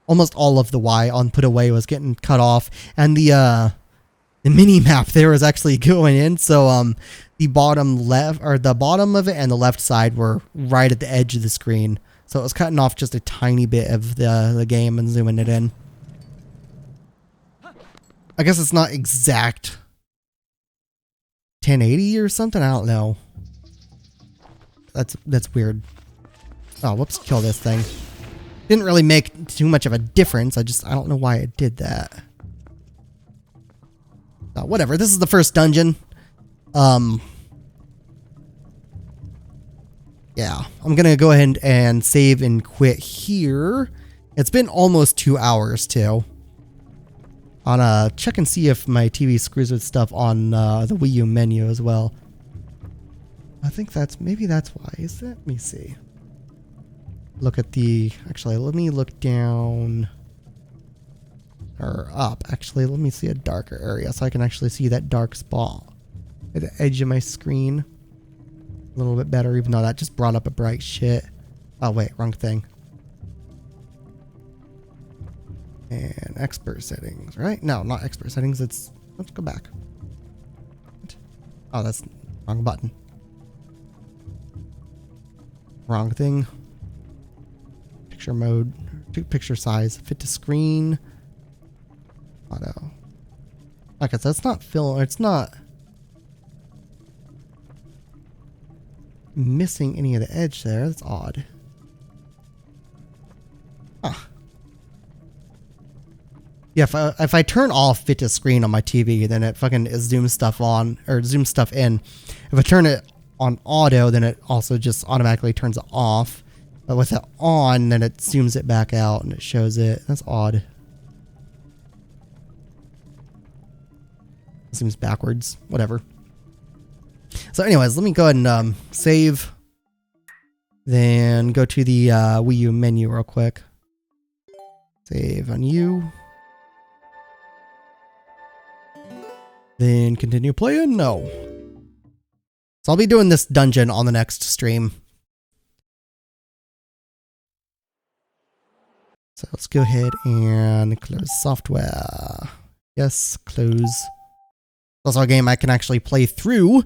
almost all of the Y on Put Away was getting cut off, and the mini map there was actually going in. So the bottom left or the bottom of it and the left side were right at the edge of the screen. So it was cutting off just a tiny bit of the game and zooming it in. I guess it's not exact 1080 or something. I don't know. That's weird. Oh, whoops! Kill this thing. Didn't really make too much of a difference. I don't know why it did that. Whatever. This is the first dungeon. Yeah, I'm gonna go ahead and save and quit here. It's been almost 2 hours too. On check and see if my TV screws with stuff on the Wii U menu as well. I think maybe that's why. Is that? Let me see. Look at the. Actually, let me look down or up. Actually, let me see a darker area so I can actually see that dark spot at the edge of my screen a little bit better. Even though that just brought up a bright shit. Oh wait, wrong thing. And expert settings, right? No, not expert settings. Let's go back. Oh, that's wrong button. Wrong thing. Picture mode, picture size, fit to screen. Auto. Like I said, it's not film. It's not missing any of the edge there. That's odd. Huh. Yeah, if I turn off fit to screen on my TV, then it fucking zooms stuff on or zooms stuff in. If I turn it on auto, then it also just automatically turns it off. But with it on, then it zooms it back out and it shows it. That's odd. It seems backwards. Whatever. So anyways, let me go ahead and save. Then go to the Wii U menu real quick. Save on U. Then continue playing? No. So I'll be doing this dungeon on the next stream. So let's go ahead and close software. Yes, close. It's also a game I can actually play through.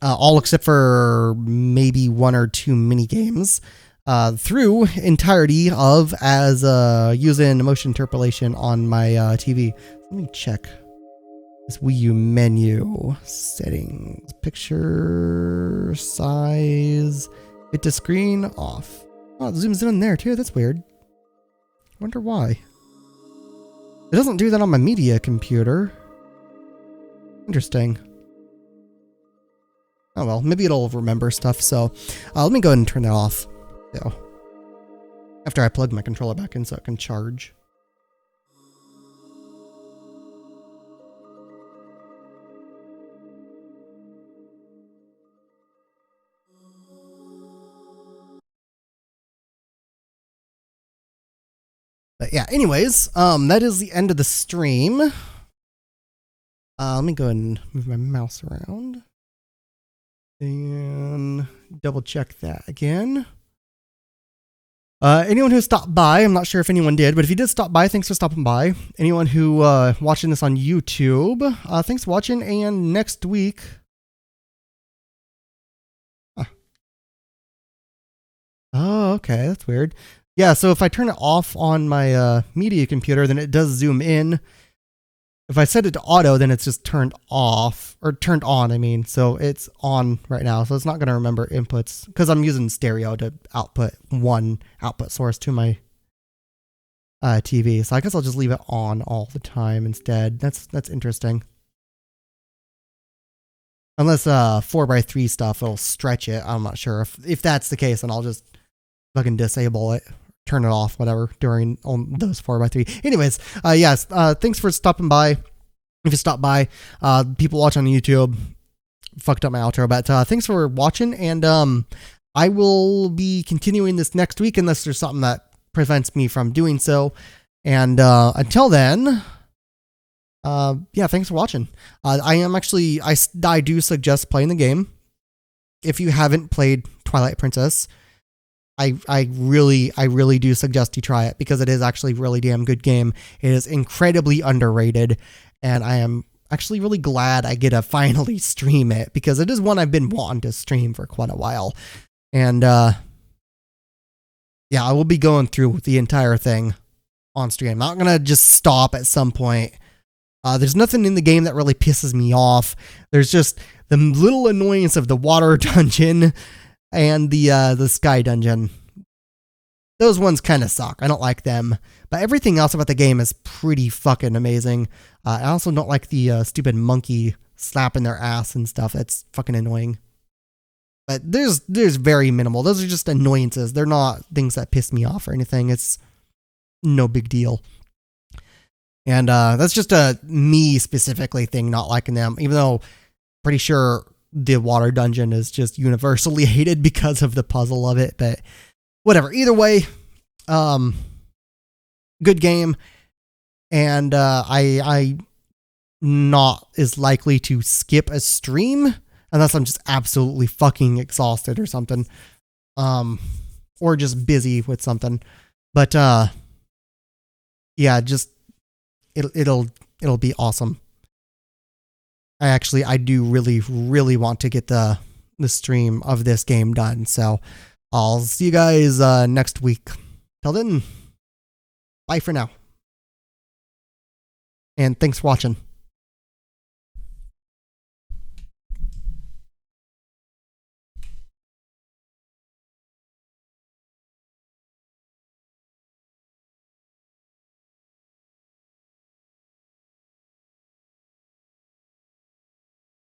All except for maybe 1 or 2 mini games. Through entirety of as using motion interpolation on my TV. Let me check. This Wii U menu settings, picture size, Hit the screen off. Oh, it zooms in there too. That's weird. Wonder why. It doesn't do that on my media computer. Interesting. Oh well, maybe it'll remember stuff. So let me go ahead and turn that off. So after I plug my controller back in so it can charge. But yeah, anyways, that is the end of the stream. Let me go ahead and move my mouse around. And double check that again. Anyone who stopped by, I'm not sure if anyone did, but if you did stop by, thanks for stopping by. Anyone who watching this on YouTube, thanks for watching, and next week... Oh, okay, that's weird. Yeah, so if I turn it off on my media computer, then it does zoom in. If I set it to auto, then it's just turned off, or turned on, I mean. So it's on right now, so it's not going to remember inputs, because I'm using stereo to output one output source to my TV. So I guess I'll just leave it on all the time instead. That's interesting. Unless 4x3 stuff will stretch it. I'm not sure. If that's the case, then I'll just fucking disable it. Turn it off, whatever, during on those 4x3. Anyways, yes, thanks for stopping by. If you stopped by, people watching on YouTube, fucked up my outro, but thanks for watching, and I will be continuing this next week unless there's something that prevents me from doing so. And until then, yeah, thanks for watching. I do suggest playing the game. If you haven't played Twilight Princess, I really do suggest you try it, because it is actually a really damn good game. It is incredibly underrated, and I am actually really glad I get to finally stream it, because it is one I've been wanting to stream for quite a while. And yeah, I will be going through the entire thing on stream. I'm not gonna just stop at some point. There's nothing in the game that really pisses me off. There's just the little annoyance of the water dungeon and the sky dungeon. Those ones kind of suck. I don't like them. But everything else about the game is pretty fucking amazing. I also don't like the stupid monkey slapping their ass and stuff. That's fucking annoying. But there's very minimal. Those are just annoyances. They're not things that piss me off or anything. It's no big deal. And that's just a me specifically thing, not liking them. Even though pretty sure the water dungeon is just universally hated because of the puzzle of it, but whatever. Either way, good game, and I not as likely to skip a stream unless I'm just absolutely fucking exhausted or something, or just busy with something. But yeah, just it'll be awesome. I do really want to get the stream of this game done. So I'll see you guys next week. Till then, bye for now. And thanks for watching.